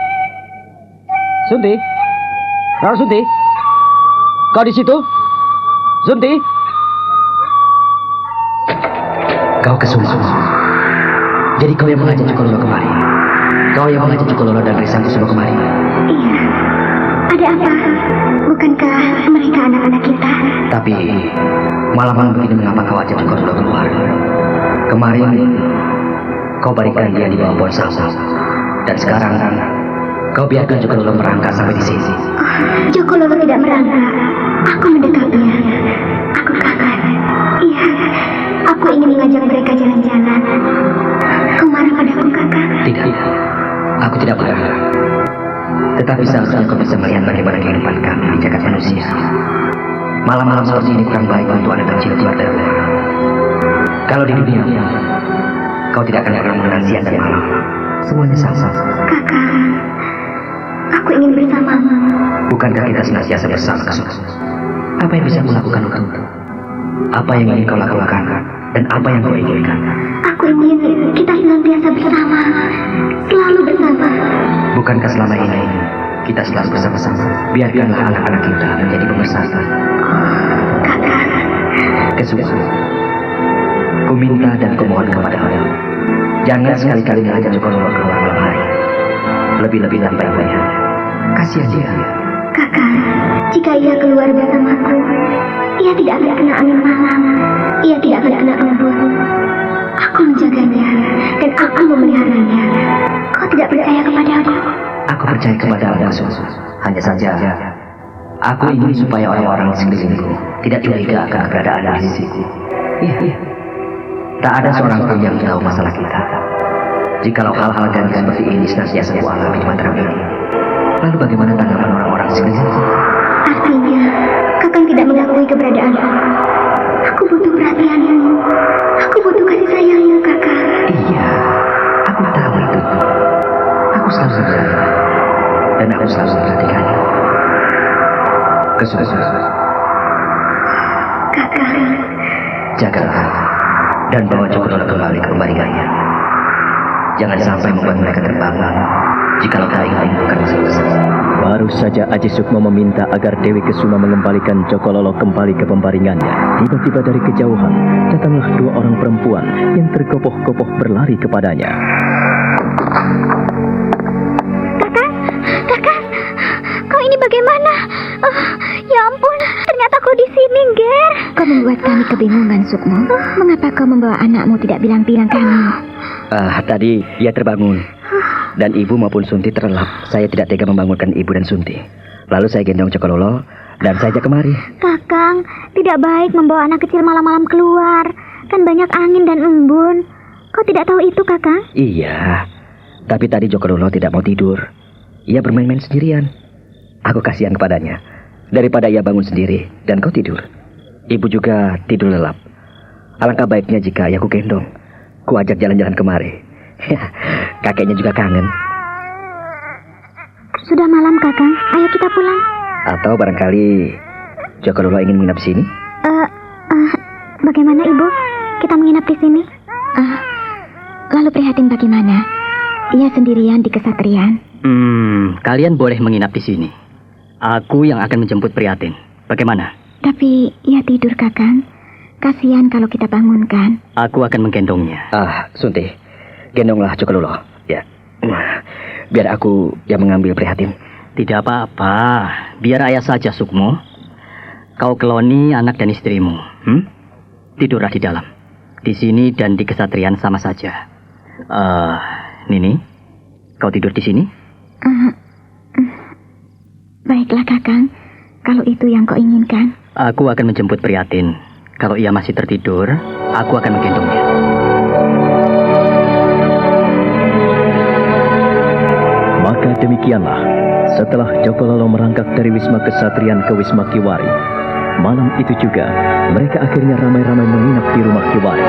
Sunti? Rara Sunti? Kau di situ? Sunti? Kau Kesuma. Jadi kau yang mengajak Cokololo kemari. Kau yang mengajak Cokololo dan Risan Kusuma kemari. Iya. Ada apa? Bukankah mereka anak-anak kita? Tapi malam-malam begini mengapa kau ajak Cokololo keluar? Kemarin kau barikan dia di bawah pohon sawo. Dan sekarang kau biarkan Cokololo merangkak sampai di sini. Cokololo tidak merangkak. Aku mendekapnya. Aku kangen. Iya. Aku ingin mengajak mereka jalan-jalan. Kau marah padaku, Kakak? Tidak. Aku tidak marah. Tetapi seharusnya kau bisa melihat bagaimana kehidupan kami di jagat manusia. Malam-malam seperti ini kurang baik untuk anak kecil keluar dari rumah. Kalau di dunia, kau tidak akan pernah mengenal siang dan malam. Semuanya sama. Kakak, aku ingin bersamamu. Bukankah kita senantiasa bersama? Apa yang bisa kulakukan untukmu? Apa yang ingin kau lakukan? Dan apa yang kau inginkan? Aku ingin kita senantiasa bersama. Selalu bersama. Bukankah selama ini kita selalu bersama-sama? Biarkanlah anak-anak kita menjadi pemersatu. Kakak, Kesuma, ku minta dan ku mohon kepadamu, jangan sekali-kali mengajak Cokololo keluar malam hari. Lebih-lebih tanpa ibunya. Kasihan dia. Kakak, jika ia keluar bersamaku, ia tidak akan kena angin malam. Ia tidak akan kena embun. Aku menjaganya dan aku memeliharanya. Kau tidak percaya kepadaku? Aku percaya kepadamu, Kesuma. Hanya saja, aku ingin supaya orang-orang di sekelilingku tidak curiga akan keberadaan di sisiku. Iya. Tak ada seorang pun yang tahu masalah kita. Jikalau hal-hal ganjil seperti ini senantiasa ku alami di Mataram ini, lalu bagaimana tanggapan orang-orang di sekelilingku? Artinya, Kakak tidak mengakui keberadaanku. Aku butuh perhatianmu. Aku butuh kasih sayangmu, Kakak. Iya, aku tahu itu. Aku selalu sayang dan aku selalu memperhatikannya. Kesuma, Kakak, jagalah dan bawa Cokololo kembali ke kembaliannya. Jangan sampai membuat mereka terbangun jikalau kau ingin menimbulkan masalah besar. Baru saja Aji Sukmo meminta agar Dewi Kesuma mengembalikan Cokololo kembali ke pembaringannya. Tiba-tiba dari kejauhan, datanglah dua orang perempuan yang tergopoh-gopoh berlari kepadanya. Kakak, kau ini bagaimana? Ya ampun, ternyata kau di sini, Ger. Kau membuat kami kebingungan, Sukmo. Mengapa kau membawa anakmu tidak bilang-bilang kami? Tadi ia terbangun dan ibu maupun Sunti terlelap. Saya tidak tega membangunkan ibu dan Sunti. Lalu saya gendong Cokololo dan saya ajak kemari. Kakang, tidak baik membawa anak kecil malam-malam keluar. Kan banyak angin dan embun. Kau tidak tahu itu, Kakang? Iya, tapi tadi Cokololo tidak mau tidur. Ia bermain-main sendirian. Aku kasihan kepadanya. Daripada ia bangun sendiri dan kau tidur. Ibu juga tidur lelap. Alangkah baiknya jika aku gendong. Ku ajak jalan-jalan kemari. Kakeknya juga kangen. Sudah malam, Kakang. Ayo kita pulang. Atau barangkali Cokololo ingin menginap di sini? Bagaimana, Ibu? Kita menginap di sini? Lalu prihatin bagaimana? Ia sendirian di kesatrian. Kalian boleh menginap di sini. Aku yang akan menjemput Prihatin. Bagaimana? Tapi ia tidur, Kakang. Kasihan kalau kita bangunkan. Aku akan menggendongnya. Sunti, gendonglah Cokololo. Ya, biar aku yang mengambil Prihatin. Tidak apa-apa. Biar ayah saja, Sukmo. Kau keloni anak dan istrimu. Tidurlah di dalam. Di sini dan di kesatrian sama saja. Nini, kau tidur di sini? Baiklah, Kakang. Kalau itu yang kau inginkan. Aku akan menjemput Prihatin. Kalau ia masih tertidur, aku akan menggendongnya. Maka demikianlah, setelah Cokololo merangkak dari Wisma Kesatrian ke Wisma Kiwari, malam itu juga mereka akhirnya ramai-ramai menginap di rumah Kiwari.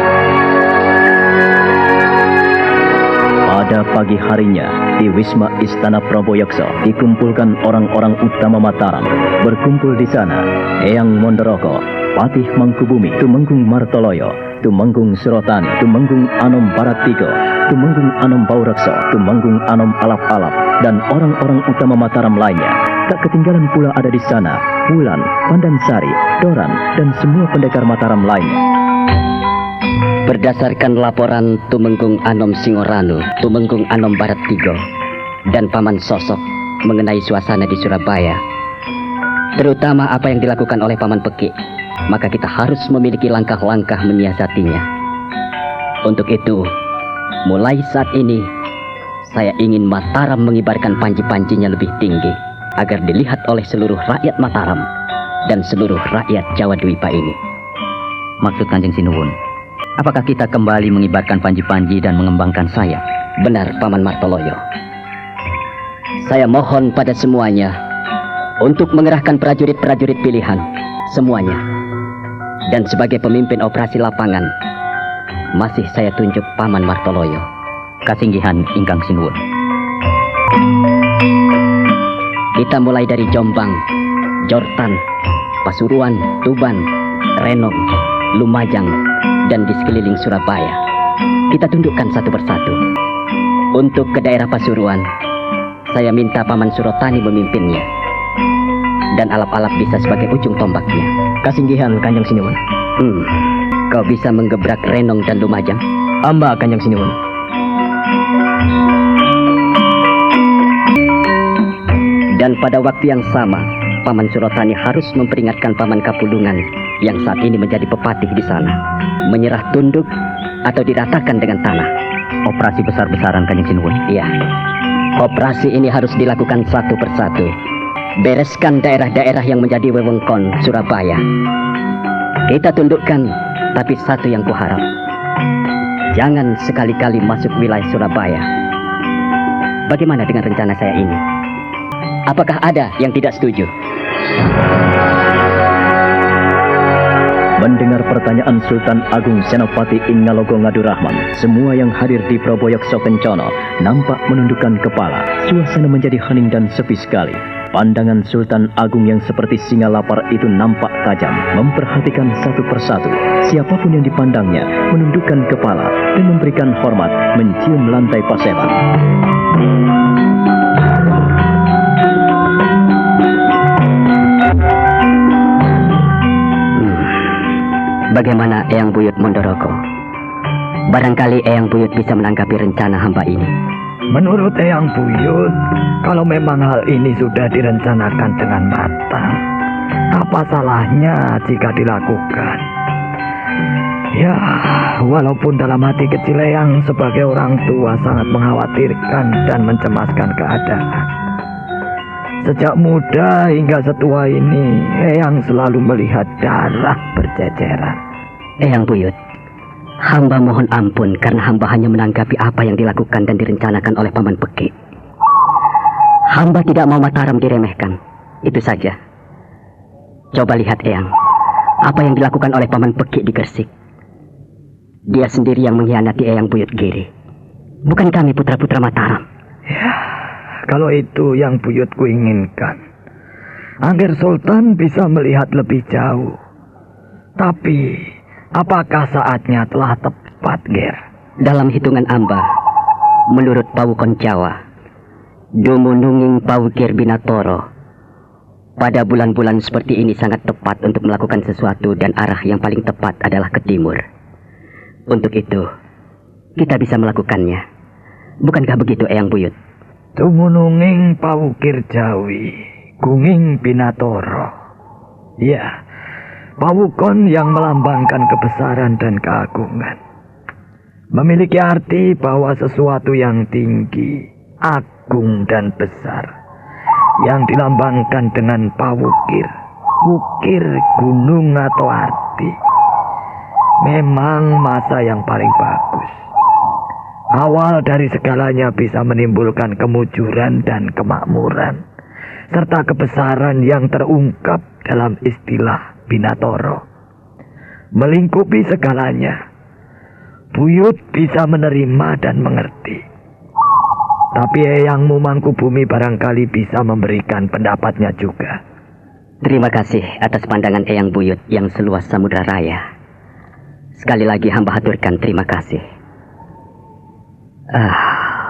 Pada pagi harinya, di Wisma Istana Praboyaksa dikumpulkan orang-orang utama Mataram. Berkumpul di sana, Eyang Mondoroko, Patih Mangkubumi, Tumenggung Martoloyo, Tumenggung Surotani, Tumenggung Anom Barattigo, Tumenggung Anom Baurekso, Tumenggung Anom Alap-Alap, dan orang-orang utama Mataram lainnya. Tak ketinggalan pula ada di sana Wulan, Pandansari, Doran, dan semua pendekar Mataram lainnya. Berdasarkan laporan Tumenggung Anom Singoranu, Tumenggung Anom Barat Tigo, dan Paman Sosok mengenai suasana di Surabaya, terutama apa yang dilakukan oleh Paman Pekik, maka kita harus memiliki langkah-langkah menyiasatinya. Untuk itu, mulai saat ini, saya ingin Mataram mengibarkan panji-panjinya lebih tinggi, agar dilihat oleh seluruh rakyat Mataram dan seluruh rakyat Jawa Dwipa ini. Maksud Kanjeng Sinuwun, apakah kita kembali mengibarkan panji-panji dan mengembangkan sayap? Benar, Paman Martoloyo. Saya mohon pada semuanya untuk mengerahkan prajurit-prajurit pilihan, semuanya. Dan sebagai pemimpin operasi lapangan, masih saya tunjuk Paman Martoloyo. Kasinggihan Ingkang Sinuwun. Kita mulai dari Jombang, Jortan, Pasuruan, Tuban, Renong, Lumajang, dan di sekeliling Surabaya. Kita tundukkan satu persatu. Untuk ke daerah Pasuruan, saya minta Paman Surotani memimpinnya, dan alap-alap bisa sebagai ujung tombaknya. Kasinggihan Kanjeng Sinuwun. Kau bisa menggebrak Renong dan Lumajang? Amba Kanjeng Sinuwun. Dan pada waktu yang sama, Paman Surotani harus memperingatkan Paman Kapulungan yang saat ini menjadi pepatih di sana, menyerah tunduk atau diratakan dengan tanah. Operasi besar-besaran Kanjeng Sinuwun. Iya. Operasi ini harus dilakukan satu persatu. Bereskan daerah-daerah yang menjadi wewengkon Surabaya. Kita tundukkan, tapi satu yang kuharap, jangan sekali-kali masuk wilayah Surabaya. Bagaimana dengan rencana saya ini? Apakah ada yang tidak setuju? Mendengar pertanyaan Sultan Agung Senopati Ingalogo Ngadurahman, semua yang hadir di Proboyok Sokencono nampak menundukkan kepala. Suasana menjadi hening dan sepi sekali. Pandangan Sultan Agung yang seperti singa lapar itu nampak tajam, memperhatikan satu persatu. Siapapun yang dipandangnya menundukkan kepala dan memberikan hormat, mencium lantai paseban. Bagaimana Eyang Buyut Mondorogo? Barangkali Eyang Buyut bisa menanggapi rencana hamba ini. Menurut Eyang Buyut, kalau memang hal ini sudah direncanakan dengan matang, apa salahnya jika dilakukan? Ya, walaupun dalam hati kecil Eyang sebagai orang tua sangat mengkhawatirkan dan mencemaskan keadaan. Sejak muda hingga setua ini, Eyang selalu melihat darah berceceran. Eyang Buyut, hamba mohon ampun karena hamba hanya menanggapi apa yang dilakukan dan direncanakan oleh Paman Pekik. Hamba tidak mau Mataram diremehkan, itu saja. Coba lihat Eyang, apa yang dilakukan oleh Paman Pekik di Gresik. Dia sendiri yang mengkhianati Eyang Buyut Giri, bukan kami putra-putra Mataram. Ya, kalau itu yang Buyutku inginkan, agar Sultan bisa melihat lebih jauh. Tapi apakah saatnya telah tepat, Ger? Dalam hitungan amba, menurut Pawukon Jawa, dumununging Pawukir Binatoro, pada bulan-bulan seperti ini sangat tepat untuk melakukan sesuatu dan arah yang paling tepat adalah ke timur. Untuk itu, kita bisa melakukannya. Bukankah begitu, Eyang Buyut? Dumununging Pawukir Jawi, Gunging Binatoro. Ya, Pawukon yang melambangkan kebesaran dan keagungan. Memiliki arti bahwa sesuatu yang tinggi, agung dan besar, yang dilambangkan dengan pawukir, ukir, gunung atau arti, memang masa yang paling bagus. Awal dari segalanya bisa menimbulkan kemujuran dan kemakmuran, serta kebesaran yang terungkap dalam istilah Binatoro. Melingkupi segalanya, Buyut bisa menerima dan mengerti. Tapi Eyangmu Mangkubumi barangkali bisa memberikan pendapatnya juga. Terima kasih atas pandangan Eyang Buyut yang seluas samudra raya. Sekali lagi hamba haturkan terima kasih.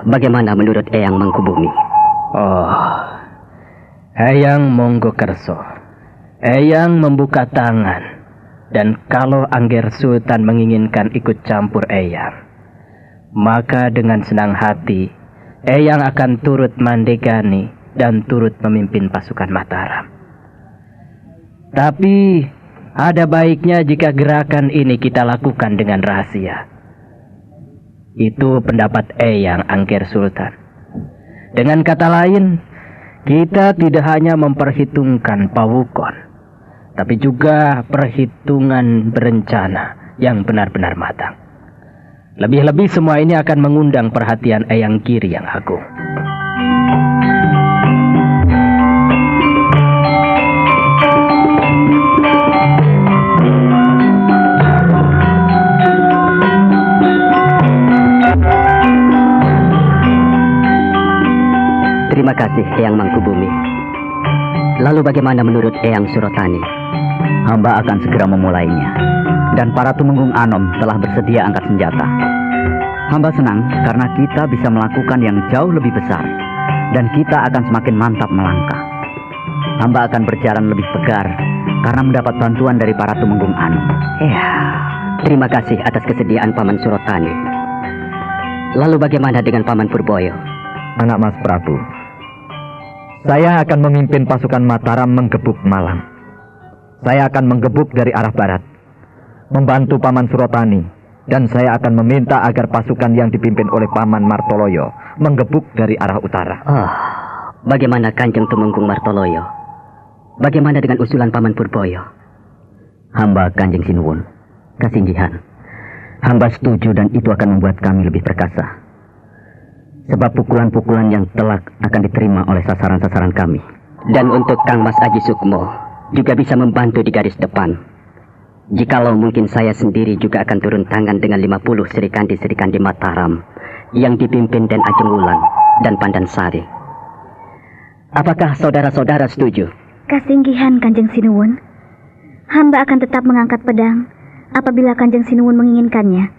Bagaimana menurut Eyang Mangkubumi? Eyang monggo kerso. Eyang membuka tangan Dan kalau Angger Sultan menginginkan ikut campur Eyang, maka dengan senang hati Eyang akan turut mandegani dan turut memimpin pasukan Mataram. Tapi ada baiknya jika gerakan ini kita lakukan dengan rahasia. Itu pendapat Eyang, Angger Sultan. Dengan kata lain, kita tidak hanya memperhitungkan pawukon, tapi juga perhitungan berencana yang benar-benar matang. Lebih-lebih semua ini akan mengundang perhatian Eyang Giri yang agung. Terima kasih, Eyang Mangkubumi. Lalu bagaimana menurut Eyang Surotani? Hamba akan segera memulainya. Dan para tumenggung Anom telah bersedia angkat senjata. Hamba senang karena kita bisa melakukan yang jauh lebih besar. Dan kita akan semakin mantap melangkah. Hamba akan berjalan lebih tegar karena mendapat bantuan dari para tumenggung Anom. Ya, terima kasih atas kesediaan Paman Surotani. Lalu bagaimana dengan Paman Purboyo? Anak Mas Prabu, saya akan memimpin pasukan Mataram menggebuk Malang. Saya akan menggebuk dari arah barat, membantu Paman Surotani, dan saya akan meminta agar pasukan yang dipimpin oleh Paman Martoloyo menggebuk dari arah utara. Bagaimana Kanjeng Tumenggung Martoloyo? Bagaimana dengan usulan Paman Purboyo? Hamba Kanjeng Sinuwun, Kasinggihan, hamba setuju dan itu akan membuat kami lebih perkasa. Sebab pukulan-pukulan yang telak akan diterima oleh sasaran-sasaran kami. Dan untuk Kang Mas Aji Sukmo juga bisa membantu di garis depan. Jikalau mungkin saya sendiri juga akan turun tangan dengan 50 Serikandi Mataram yang dipimpin Den Ajeng Wulan dan Pandan Sari. Apakah saudara-saudara setuju? Kasinggihan Kanjeng Sinuwun, hamba akan tetap mengangkat pedang apabila Kanjeng Sinuwun menginginkannya.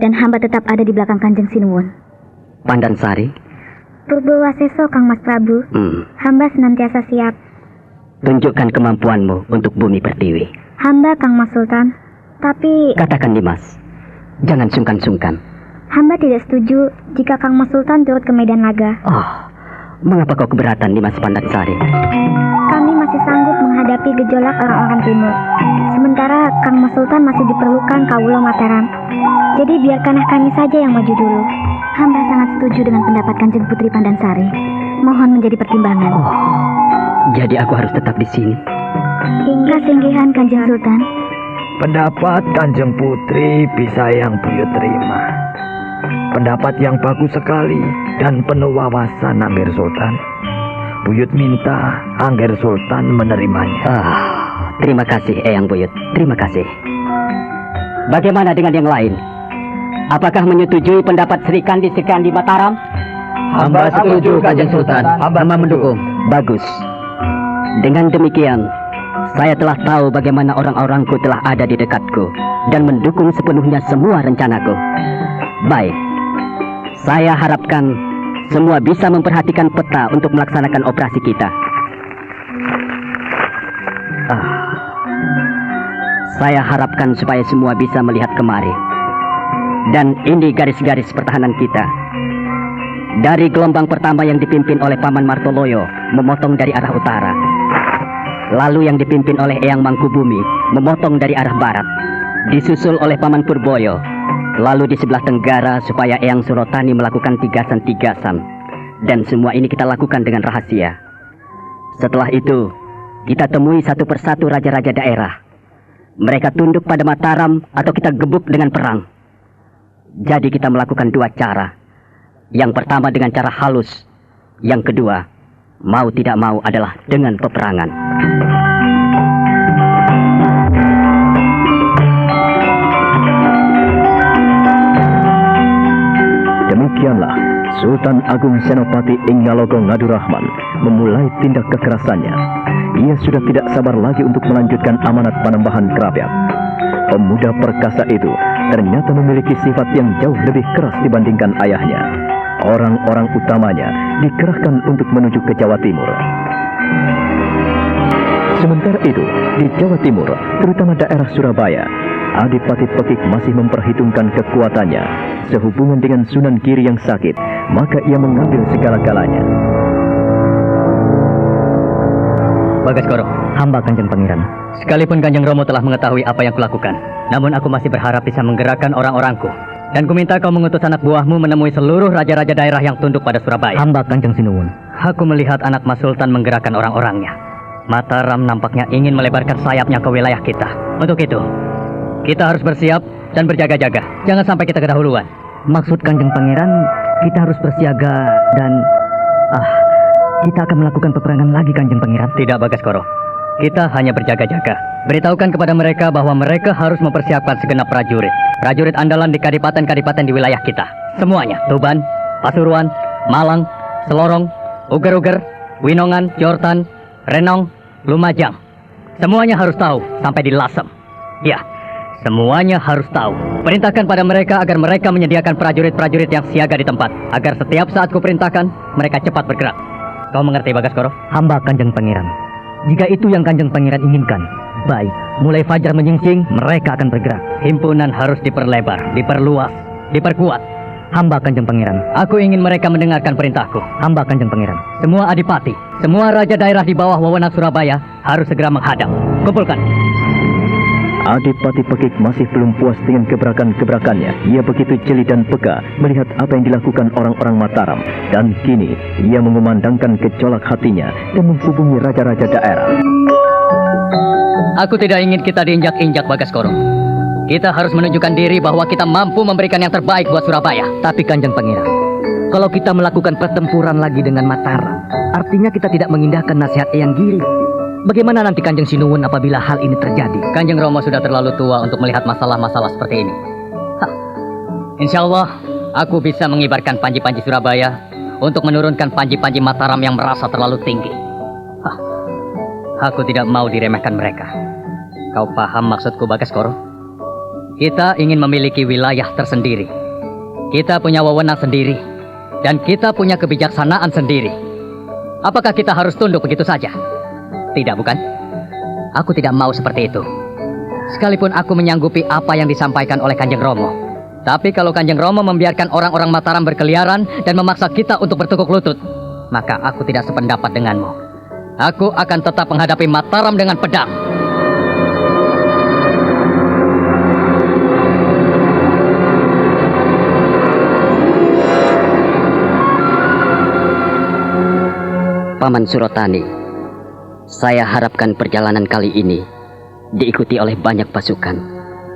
Dan hamba tetap ada di belakang Kanjeng Sinuwun. Pandan Sari? Purbowaseso, Kang Mas Prabu. Hamba senantiasa siap. Tunjukkan kemampuanmu untuk Bumi Pertiwi. Hamba, Kang Mas Sultan. Tapi... Katakan Dimas, jangan sungkan-sungkan. Hamba tidak setuju jika Kang Mas Sultan turut ke medan laga. Mengapa kau keberatan, Dimas Pandan Sari? Kami masih sanggup menghadapi gejolak orang-orang timur. Sementara Kang Mas Sultan masih diperlukan Kawulo Mataram. Jadi biarkanlah kami saja yang maju dulu. Hamba sangat setuju dengan pendapat Kanjeng Putri Pandan Sari. Mohon menjadi pertimbangan. Jadi aku harus tetap di sini. Kasinggihan Kanjeng Sultan. Pendapat Kanjeng Putri bisa yang beliau terima. Pendapat yang bagus sekali dan penuh wawasan Angger Sultan. Buyut minta Angger Sultan menerimanya. Terima kasih Eyang Buyut. Terima kasih. Bagaimana dengan yang lain? Apakah menyetujui pendapat Serikandi Mataram? Hamba setuju, Kanjeng Sultan. Hamba mendukung. Bagus. Dengan demikian, saya telah tahu bagaimana orang-orangku telah ada di dekatku dan mendukung sepenuhnya semua rencanaku. Baik. Saya harapkan semua bisa memperhatikan peta untuk melaksanakan operasi kita. Saya harapkan supaya semua bisa melihat kemari. Dan ini garis-garis pertahanan kita. Dari gelombang pertama yang dipimpin oleh Paman Martoloyo memotong dari arah utara. Lalu yang dipimpin oleh Eyang Mangkubumi memotong dari arah barat. Disusul oleh Paman Purboyo. Lalu di sebelah tenggara supaya Eyang Surotani melakukan tigasan-tigasan. Dan semua ini kita lakukan dengan rahasia. Setelah itu, kita temui satu persatu raja-raja daerah. Mereka tunduk pada Mataram atau kita gebuk dengan perang. Jadi kita melakukan dua cara. Yang pertama dengan cara halus. Yang kedua, mau tidak mau adalah dengan peperangan. Demikianlah Sultan Agung Senopati Inggalogo Ngadurahman memulai tindak kekerasannya. Ia sudah tidak sabar lagi untuk melanjutkan amanat Panembahan Krapiak. Pemuda perkasa itu ternyata memiliki sifat yang jauh lebih keras dibandingkan ayahnya. Orang-orang utamanya dikerahkan untuk menuju ke Jawa Timur. Sementara itu, di Jawa Timur, terutama daerah Surabaya, Adipati Pekik masih memperhitungkan kekuatannya. Sehubungan dengan Sunan Giri yang sakit, maka ia mengambil segala-galanya. Bagaskoro, Hamba Kanjeng Pangeran. sekalipun Kanjeng Romo telah mengetahui apa yang kulakukan, namun aku masih berharap bisa menggerakkan orang-orangku. Dan kuminta kau mengutus anak buahmu menemui seluruh raja-raja daerah yang tunduk pada Surabaya. Hamba Kanjeng Sinuwun. Aku melihat anak Mas Sultan menggerakkan orang-orangnya. Mataram nampaknya ingin melebarkan sayapnya ke wilayah kita. Untuk itu, kita harus bersiap dan berjaga-jaga. Jangan sampai kita kedahuluan. Maksud Kanjeng Pangeran, kita harus bersiaga dan... kita akan melakukan peperangan lagi, Kanjeng Pangeran. Tidak, Bagaskoro. Kita hanya berjaga-jaga. Beritahukan kepada mereka bahwa mereka harus mempersiapkan segenap prajurit. Prajurit andalan di kadipaten-kadipaten di wilayah kita. Semuanya. Tuban, Pasuruan, Malang, Selorong, Uger-Uger, Winongan, Jortan, Renong, Lumajang. Semuanya harus tahu sampai di Lasem. Ya, semuanya harus tahu. Perintahkan pada mereka agar mereka menyediakan prajurit-prajurit yang siaga di tempat. Agar setiap saat kuperintahkan, mereka cepat bergerak. Kau mengerti, Bagaskoro? Hamba Kanjeng Pangeran. Jika itu yang Kanjeng Pangeran inginkan, baik. Mulai fajar menyingsing, mereka akan bergerak. Himpunan harus diperlebar, diperluas, diperkuat. Hamba Kanjeng Pangeran. Aku ingin mereka mendengarkan perintahku. Hamba Kanjeng Pangeran. Semua adipati, semua raja daerah di bawah wewenang Surabaya harus segera menghadap. Kumpulkan. Adipati Pekik masih belum puas dengan gebrakan-gebrakannya. Ia begitu jeli dan peka melihat apa yang dilakukan orang-orang Mataram. Dan kini, ia mengumandangkan gejolak hatinya dan menghubungi raja-raja daerah. Aku tidak ingin kita diinjak-injak, Bagaskoro. Kita harus menunjukkan diri bahwa kita mampu memberikan yang terbaik buat Surabaya. Tapi Kanjeng Pangeran, kalau kita melakukan pertempuran lagi dengan Mataram, artinya kita tidak mengindahkan nasihat Eyang Giri. Bagaimana nanti Kanjeng Sinuwun apabila hal ini terjadi? Kanjeng Romo sudah terlalu tua untuk melihat masalah-masalah seperti ini. Insya Allah, aku bisa mengibarkan panji-panji Surabaya untuk menurunkan panji-panji Mataram yang merasa terlalu tinggi. Aku tidak mau diremehkan mereka. Kau paham maksudku, Bagaskoro? Kita ingin memiliki wilayah tersendiri. Kita punya wewenang sendiri. Dan kita punya kebijaksanaan sendiri. Apakah kita harus tunduk begitu saja? Tidak, bukan? Aku tidak mau seperti itu. Sekalipun aku menyanggupi apa yang disampaikan oleh Kanjeng Romo. Tapi kalau Kanjeng Romo membiarkan orang-orang Mataram berkeliaran dan memaksa kita untuk bertekuk lutut, maka aku tidak sependapat denganmu. Aku akan tetap menghadapi Mataram dengan pedang. Paman Surotani, saya harapkan perjalanan kali ini diikuti oleh banyak pasukan,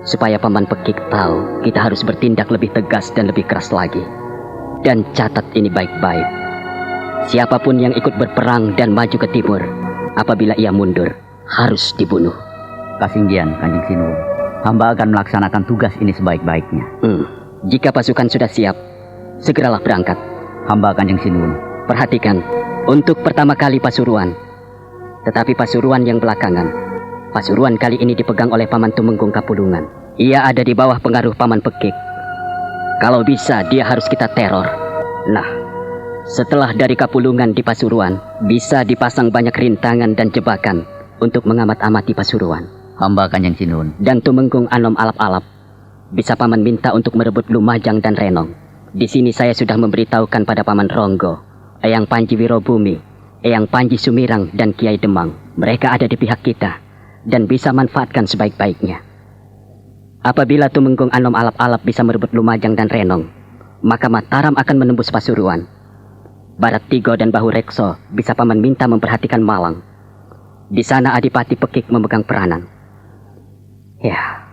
supaya Paman Pekik tahu kita harus bertindak lebih tegas dan lebih keras lagi. Dan catat ini baik-baik. Siapapun yang ikut berperang dan maju ke timur, apabila ia mundur, harus dibunuh. Kasinggian, Kanjeng Sinuwun. Hamba akan melaksanakan tugas ini sebaik-baiknya. Jika pasukan sudah siap, segeralah berangkat. Hamba Kanjeng Sinuwun. Perhatikan, untuk pertama kali Pasuruan. Tetapi Pasuruan yang belakangan, Pasuruan kali ini dipegang oleh Paman Tumenggung Kapulungan. Ia ada di bawah pengaruh Paman Pekik. Kalau bisa, dia harus kita teror. Nah, setelah dari Kapulungan di Pasuruan, bisa dipasang banyak rintangan dan jebakan untuk mengamat-amati Pasuruan. Hamba Kanjeng Sinuwun. Dan Tumenggung Anom Alap-Alap, bisa Paman minta untuk merebut Lumajang dan Renong. Di sini saya sudah memberitahukan pada Paman Ronggo, Eyang Panji Wirobumi, Eyang Panji Sumirang, dan Kiai Demang. Mereka ada di pihak kita dan bisa manfaatkan sebaik-baiknya. Apabila Tumenggung Anom Alap-Alap bisa merebut Lumajang dan Renong, maka Mataram akan menembus Pasuruan. Barat Tigo dan Bahu Rekso bisa Paman minta memperhatikan Malang. Di sana Adipati Pekik memegang peranan. Ya,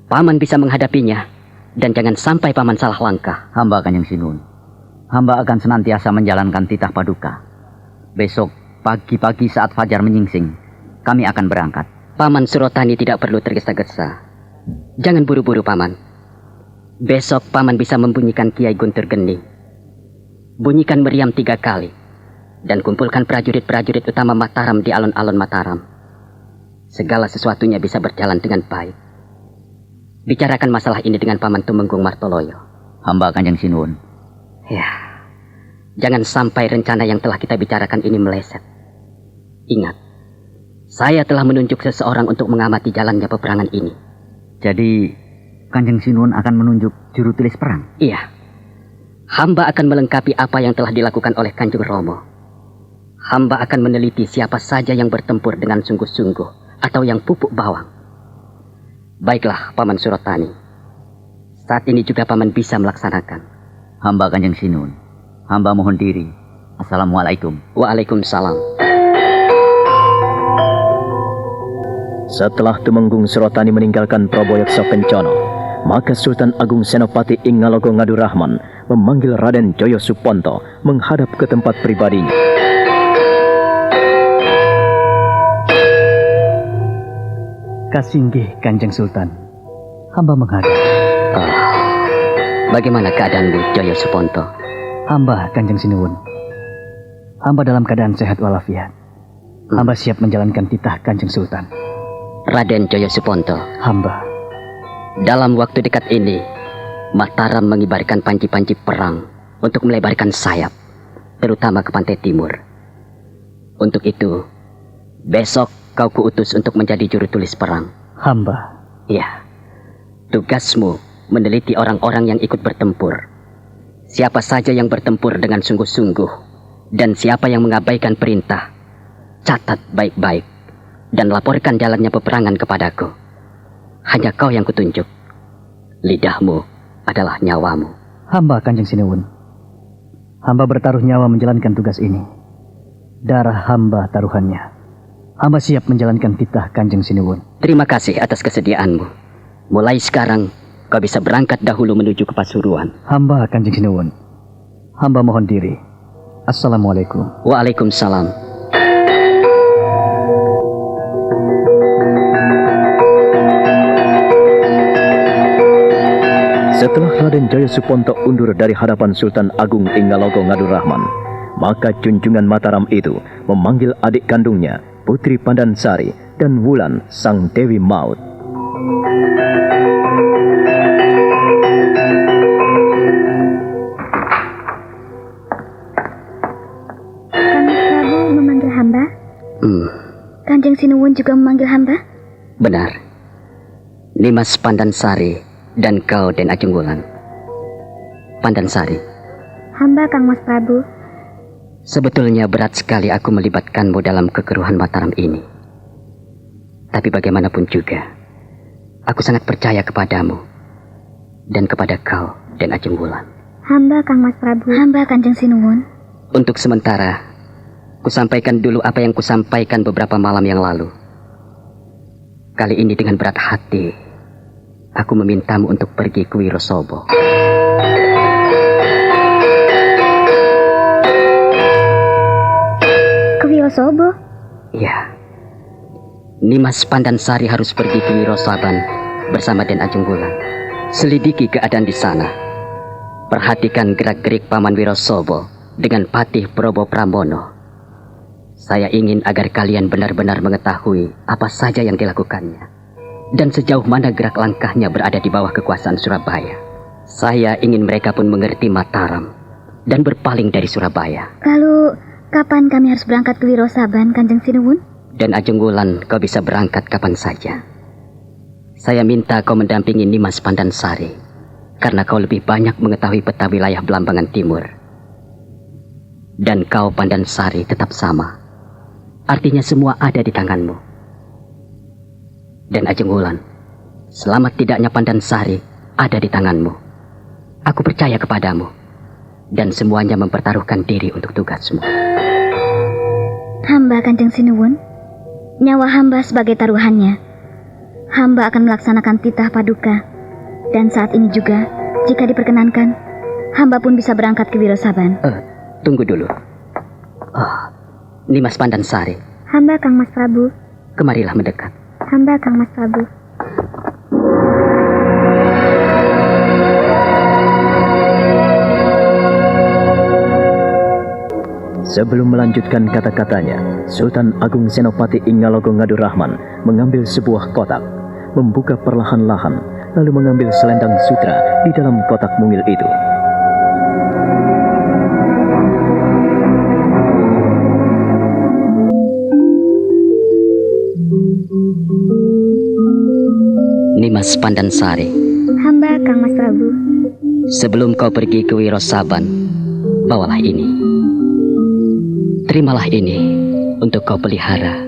Paman bisa menghadapinya, dan jangan sampai Paman salah langkah. Hamba Kanjeng Sinuwun. Hamba akan senantiasa menjalankan titah paduka. Besok pagi-pagi saat fajar menyingsing, kami akan berangkat. Paman Surotani tidak perlu tergesa-gesa. Jangan buru-buru, Paman. Besok Paman bisa membunyikan Kiai Guntur Geni. Bunyikan meriam 3 kali. Dan kumpulkan prajurit-prajurit utama Mataram di alun-alun Mataram. Segala sesuatunya bisa berjalan dengan baik. Bicarakan masalah ini dengan Paman Tumenggung Martoloyo. Hamba Kanjeng Sinuwun. Ya, jangan sampai rencana yang telah kita bicarakan ini meleset. Ingat, Saya telah menunjuk seseorang untuk mengamati jalannya peperangan ini. Jadi, Kanjeng Sinuwun akan menunjuk juru tulis perang? Iya. Hamba akan melengkapi apa yang telah dilakukan oleh Kanjeng Romo. Hamba akan meneliti siapa saja yang bertempur dengan sungguh-sungguh atau yang pupuk bawang. Baiklah, Paman Surotani. Saat ini juga Paman bisa melaksanakan. Hamba Kanjeng Sinuwun. Hamba mohon diri. Assalamualaikum. Waalaikumsalam. Setelah Tumenggung Surotani meninggalkan Praboyaksa Kencono, maka Sultan Agung Senopati ing Ngalogo Ngadurahman memanggil Raden Joyo Suponto menghadap ke tempat pribadinya. Kasinggih Kanjeng Sultan, hamba menghadap. Bagaimana keadaanmu, Joyo Suponto? Hamba Kanjeng Sinuwun, hamba dalam keadaan sehat walafiat. Hamba siap menjalankan titah Kanjeng Sultan. Raden Joyo Suponto, hamba. Dalam waktu dekat ini, Mataram mengibarkan panji-panji perang untuk melebarkan sayap, terutama ke pantai timur. Untuk itu, besok kau kuutus untuk menjadi juru tulis perang. Hamba. Iya. Tugasmu meneliti orang-orang yang ikut bertempur. Siapa saja yang bertempur dengan sungguh-sungguh dan siapa yang mengabaikan perintah, catat baik-baik dan laporkan jalannya peperangan kepadaku. Hanya kau yang kutunjuk. Lidahmu adalah nyawamu. Hamba Kanjeng Sinuwun, hamba bertaruh nyawa menjalankan tugas ini. Darah hamba taruhannya. Hamba siap menjalankan titah Kanjeng Sinuwun. Terima kasih atas kesediaanmu. Mulai sekarang kau bisa berangkat dahulu menuju ke Pasuruan. Hamba Kanjeng Sinuwun, hamba mohon diri. Assalamualaikum. Waalaikumsalam. Setelah Raden Joyo Suponto undur dari hadapan Sultan Agung ing Ngalogo Ngadurahman, maka junjungan Mataram itu memanggil adik kandungnya, Putri Pandansari dan Wulan sang Dewi Maut. Kanjeng Prabu memanggil hamba? Kanjeng Sinuwun juga memanggil hamba? Benar. Nimas Pandansari dan kau Den Ajeng Wulan. Pandansari. Hamba Kang Mas Prabu. Sebetulnya berat sekali aku melibatkanmu dalam kekeruhan Mataram ini. Tapi bagaimanapun juga, aku sangat percaya kepadamu dan kepada kau Den Ajeng Wulan. Hamba Kang Mas Prabu. Hamba Kanjeng Sinuwun. Untuk sementara, kusampaikan dulu apa yang kusampaikan beberapa malam yang lalu. Kali ini dengan berat hati, aku memintamu untuk pergi ke Wirosobo. Ke Wirosobo? Iya. Nimas Pandansari harus pergi ke Wirosaban bersama Den Ajeng Wulan. Selidiki keadaan di sana. Perhatikan gerak-gerik Paman Wirosobo dengan Patih Probo Pramono. Saya ingin agar kalian benar-benar mengetahui apa saja yang dilakukannya dan sejauh mana gerak langkahnya berada di bawah kekuasaan Surabaya. Saya ingin mereka pun mengerti Mataram dan berpaling dari Surabaya. Lalu, kapan kami harus berangkat ke Wirosaban, Kanjeng Sinuwun? Dan Ajeng Wulan, kau bisa berangkat kapan saja. Saya minta kau mendampingi Nimas Pandansari, karena kau lebih banyak mengetahui peta wilayah Belambangan Timur. Dan kau Pandansari tetap sama. Artinya semua ada di tanganmu. Dan Ajeng Wulan, selamat tidaknya Pandansari ada di tanganmu. Aku percaya kepadamu, dan semuanya mempertaruhkan diri untuk tugasmu. Hamba Kanjeng Sinuwun, nyawa hamba sebagai taruhannya. Hamba akan melaksanakan titah paduka. Dan saat ini juga, jika diperkenankan, hamba pun bisa berangkat ke Wirosaban. Tunggu dulu. Nimas Pandansari. Hamba Kang Mas Prabu. Kemarilah mendekat. Hamba Kang Mas Prabu. Sebelum melanjutkan kata-katanya, Sultan Agung Senopati ing Ngalogo Ngadurahman mengambil sebuah kotak, membuka perlahan-lahan, lalu mengambil selendang sutra di dalam kotak mungil itu. Nimas Pandansari. Hamba Kang Mas Prabu. Sebelum kau pergi ke Wirosaban, bawalah ini. Terimalah ini untuk kau pelihara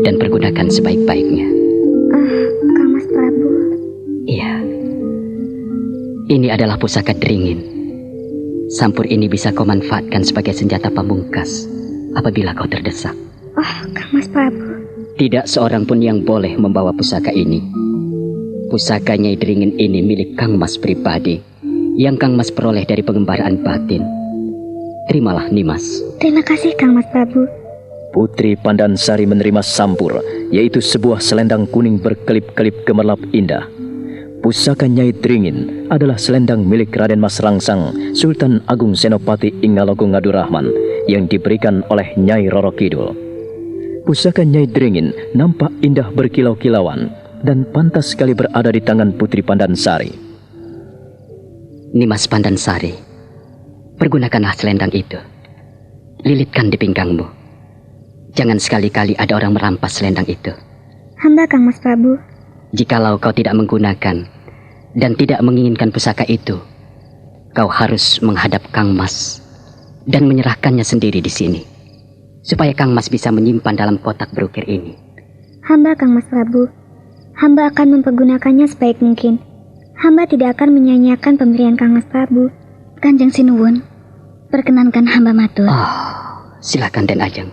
dan pergunakan sebaik-baiknya. Kang Mas Prabu. Iya. Ini adalah pusaka Dringin. Sampur ini bisa kau manfaatkan sebagai senjata pamungkas apabila kau terdesak. Kang Mas Prabu. Tidak seorang pun yang boleh membawa pusaka ini. Pusaka Nyai Dringin ini milik Kang Mas pribadi yang Kang Mas peroleh dari pengembaraan batin. Terimalah Nimas. Terima kasih Kang Mas Prabu. Putri Pandansari menerima sampur, yaitu sebuah selendang kuning berkelip-kelip gemerlap indah. Pusaka Nyai Dringin adalah selendang milik Raden Mas Rangsang, Sultan Agung Senopati Inggalogo Ngadurahman, yang diberikan oleh Nyai Roro Kidul. Pusaka Nyai Dringin nampak indah berkilau-kilauan dan pantas sekali berada di tangan Putri Pandansari. Nimas Pandansari, pergunakanlah selendang itu. Lilitkan di pinggangmu. Jangan sekali-kali ada orang merampas selendang itu. Hamba Kang Mas Prabu. Jikalau kau tidak menggunakan dan tidak menginginkan pusaka itu, kau harus menghadap Kang Mas dan menyerahkannya sendiri di sini, supaya Kang Mas bisa menyimpan dalam kotak berukir ini. Hamba Kang Mas Prabu. Hamba akan mempergunakannya sebaik mungkin. Hamba tidak akan menyia-nyiakan pemberian Kang Mas Prabu. Kanjeng Sinuwun, perkenankan hamba matur. Silakan Den Ajeng.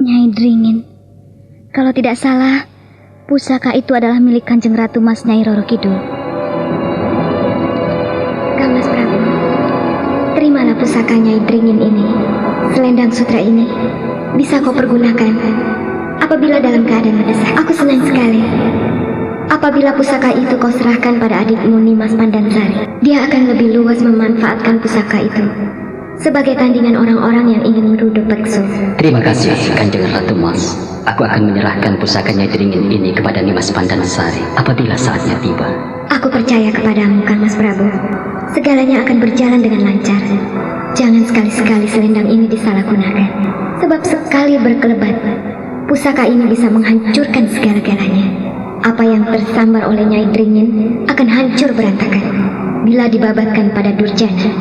Nyai Dringin, kalau tidak salah, pusaka itu adalah milik Kanjeng Ratu Mas Nyai Roro Kidul. Kang Mas Prabu, terimalah pusaka Nyai Dringin ini. Selendang sutra ini bisa kau pergunakan apabila dalam keadaan mendesak. Aku senang sekali apabila pusaka itu kau serahkan pada adikmu Nimas Pandansari. Dia akan lebih luas memanfaatkan pusaka itu sebagai tandingan orang-orang yang ingin meruduk Peksu. Terima kasih Kanjeng Ratu Mas. Aku akan menyerahkan pusaka Nyai Dringin ini kepada Nimas Pandansari apabila saatnya tiba. Aku percaya kepadamu, Kang Mas Prabu. Segalanya akan berjalan dengan lancar. Jangan sekali-sekali selendang ini disalahgunakan. Sebab sekali berkelebat, pusaka ini bisa menghancurkan segala-galanya. Apa yang tersambar oleh Nyai Dringin akan hancur berantakan. Bila dibabatkan pada Durjana,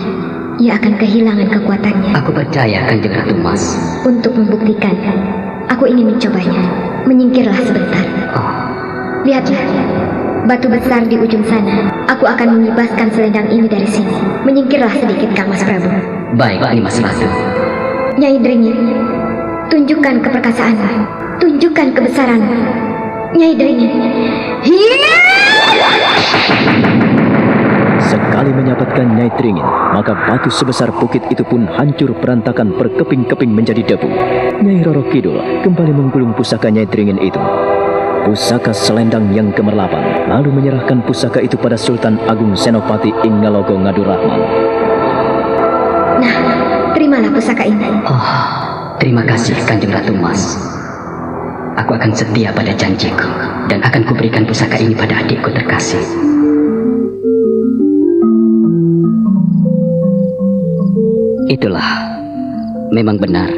ia akan kehilangan kekuatannya. Aku percaya Kanjeng Ratu Mas. Untuk membuktikan, aku ingin mencobanya. Menyingkirlah sebentar. Lihatlah, batu besar di ujung sana. Aku akan mengibaskan selendang ini dari sini. Menyingkirlah sedikit, Kang Mas Prabu. Baik, Nimas Ratu. Nyai Dringin, tunjukkan keperkasaanmu. Tunjukkan kebesaranmu. Nyai Dringin. Sekali menyabetkan Nyai Dringin, maka batu sebesar bukit itu pun hancur berantakan berkeping-keping menjadi debu. Nyai Roro Kidul kembali menggulung pusaka Nyai Dringin itu. Pusaka selendang yang gemerlapan, lalu menyerahkan pusaka itu pada Sultan Agung Senopati Inggalogo Ngadurahman. Nah, terimalah pusaka ini. Terima kasih Kanjeng Ratu Mas. Aku akan setia pada janjiku dan akan kuberikan pusaka ini pada adikku terkasih. Itulah, memang benar.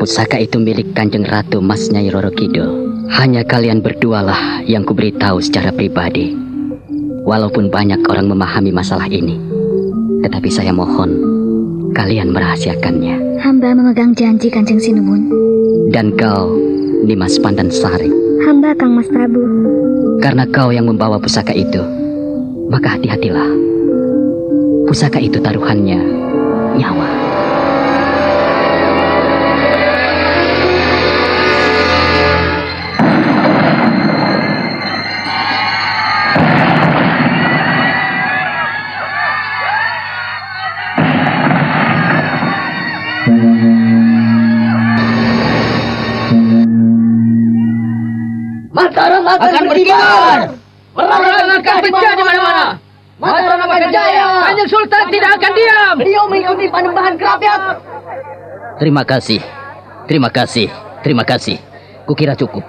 Pusaka itu milik Kanjeng Ratu Mas Nyai Roro Kidul. Hanya kalian berdualah yang kuberitahu secara pribadi. Walaupun banyak orang memahami masalah ini, tetapi saya mohon kalian merahasiakannya. Hamba memegang janji Kanjeng Sinuwun. Dan kau, Nimas Pandansari. Hamba Kang Mas Prabu. Karena kau yang membawa pusaka itu, maka hati-hatilah. Pusaka itu taruhannya nyawa. Mataram akan berkibar. Perang akan pecah di mana-mana. Mataram akan jaya. Kanjeng Sultan tidak akan diam. Beliau mengikuti panembahan kerakyat. Terima kasih. Terima kasih. Terima kasih. Kukira cukup.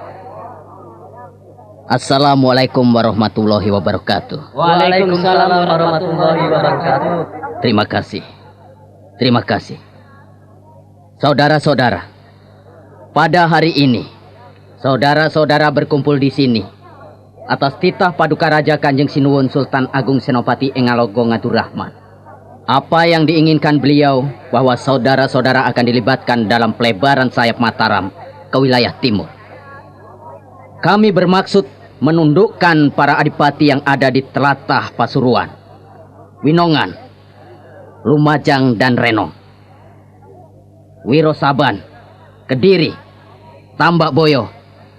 Assalamualaikum warahmatullahi wabarakatuh. Waalaikumsalam warahmatullahi wabarakatuh. Terima kasih. Terima kasih. Saudara-saudara, pada hari ini saudara-saudara berkumpul di sini atas titah Paduka Raja Kanjeng Sinuwun Sultan Agung Senopati Engalogo Ngaturrahman. Apa yang diinginkan beliau bahwa saudara-saudara akan dilibatkan dalam pelebaran sayap Mataram ke wilayah timur. Kami bermaksud menundukkan para adipati yang ada di telatah Pasuruan, Winongan, Lumajang dan Reno, Wirosaban, Kediri, Tambak Boyo,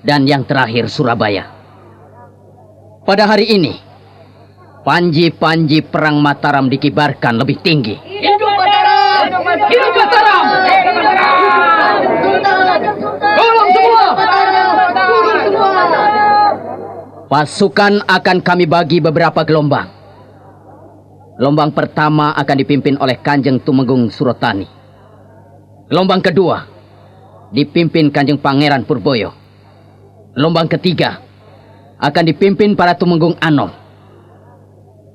dan yang terakhir Surabaya. Pada hari ini, panji-panji perang Mataram dikibarkan lebih tinggi. Hidup Mataram! Hidup Mataram! Tolong semua! Turun semua! Pasukan akan kami bagi beberapa gelombang. Gelombang pertama akan dipimpin oleh Kanjeng Tumenggung Surotani. Gelombang kedua dipimpin Kanjeng Pangeran Purboyo. Gelombang ketiga akan dipimpin para Tumenggung Anom.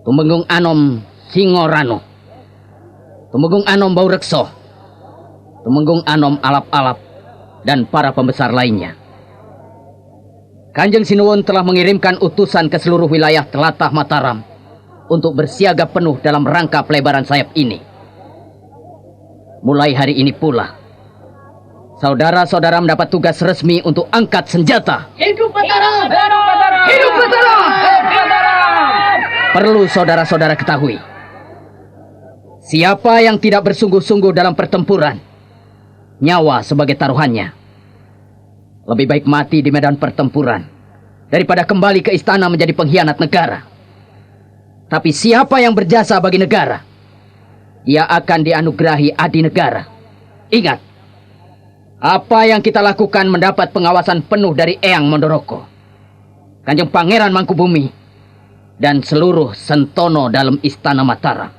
Tumenggung Anom Singorano, Tumenggung Anom Baurekso, Tumenggung Anom Alap-Alap, dan para pembesar lainnya. Kanjeng Sinuwun telah mengirimkan utusan ke seluruh wilayah telatah Mataram untuk bersiaga penuh dalam rangka pelebaran sayap ini. Mulai hari ini pula, saudara-saudara mendapat tugas resmi untuk angkat senjata. Hidup Mataram! Hidup Mataram! Perlu saudara-saudara ketahui, siapa yang tidak bersungguh-sungguh dalam pertempuran, nyawa sebagai taruhannya. Lebih baik mati di medan pertempuran daripada kembali ke istana menjadi pengkhianat negara. Tapi siapa yang berjasa bagi negara, ia akan dianugerahi adi negara. Ingat, apa yang kita lakukan mendapat pengawasan penuh dari Eyang Mondoroko, Kanjeng Pangeran Mangkubumi, dan seluruh sentono dalam istana Mataram.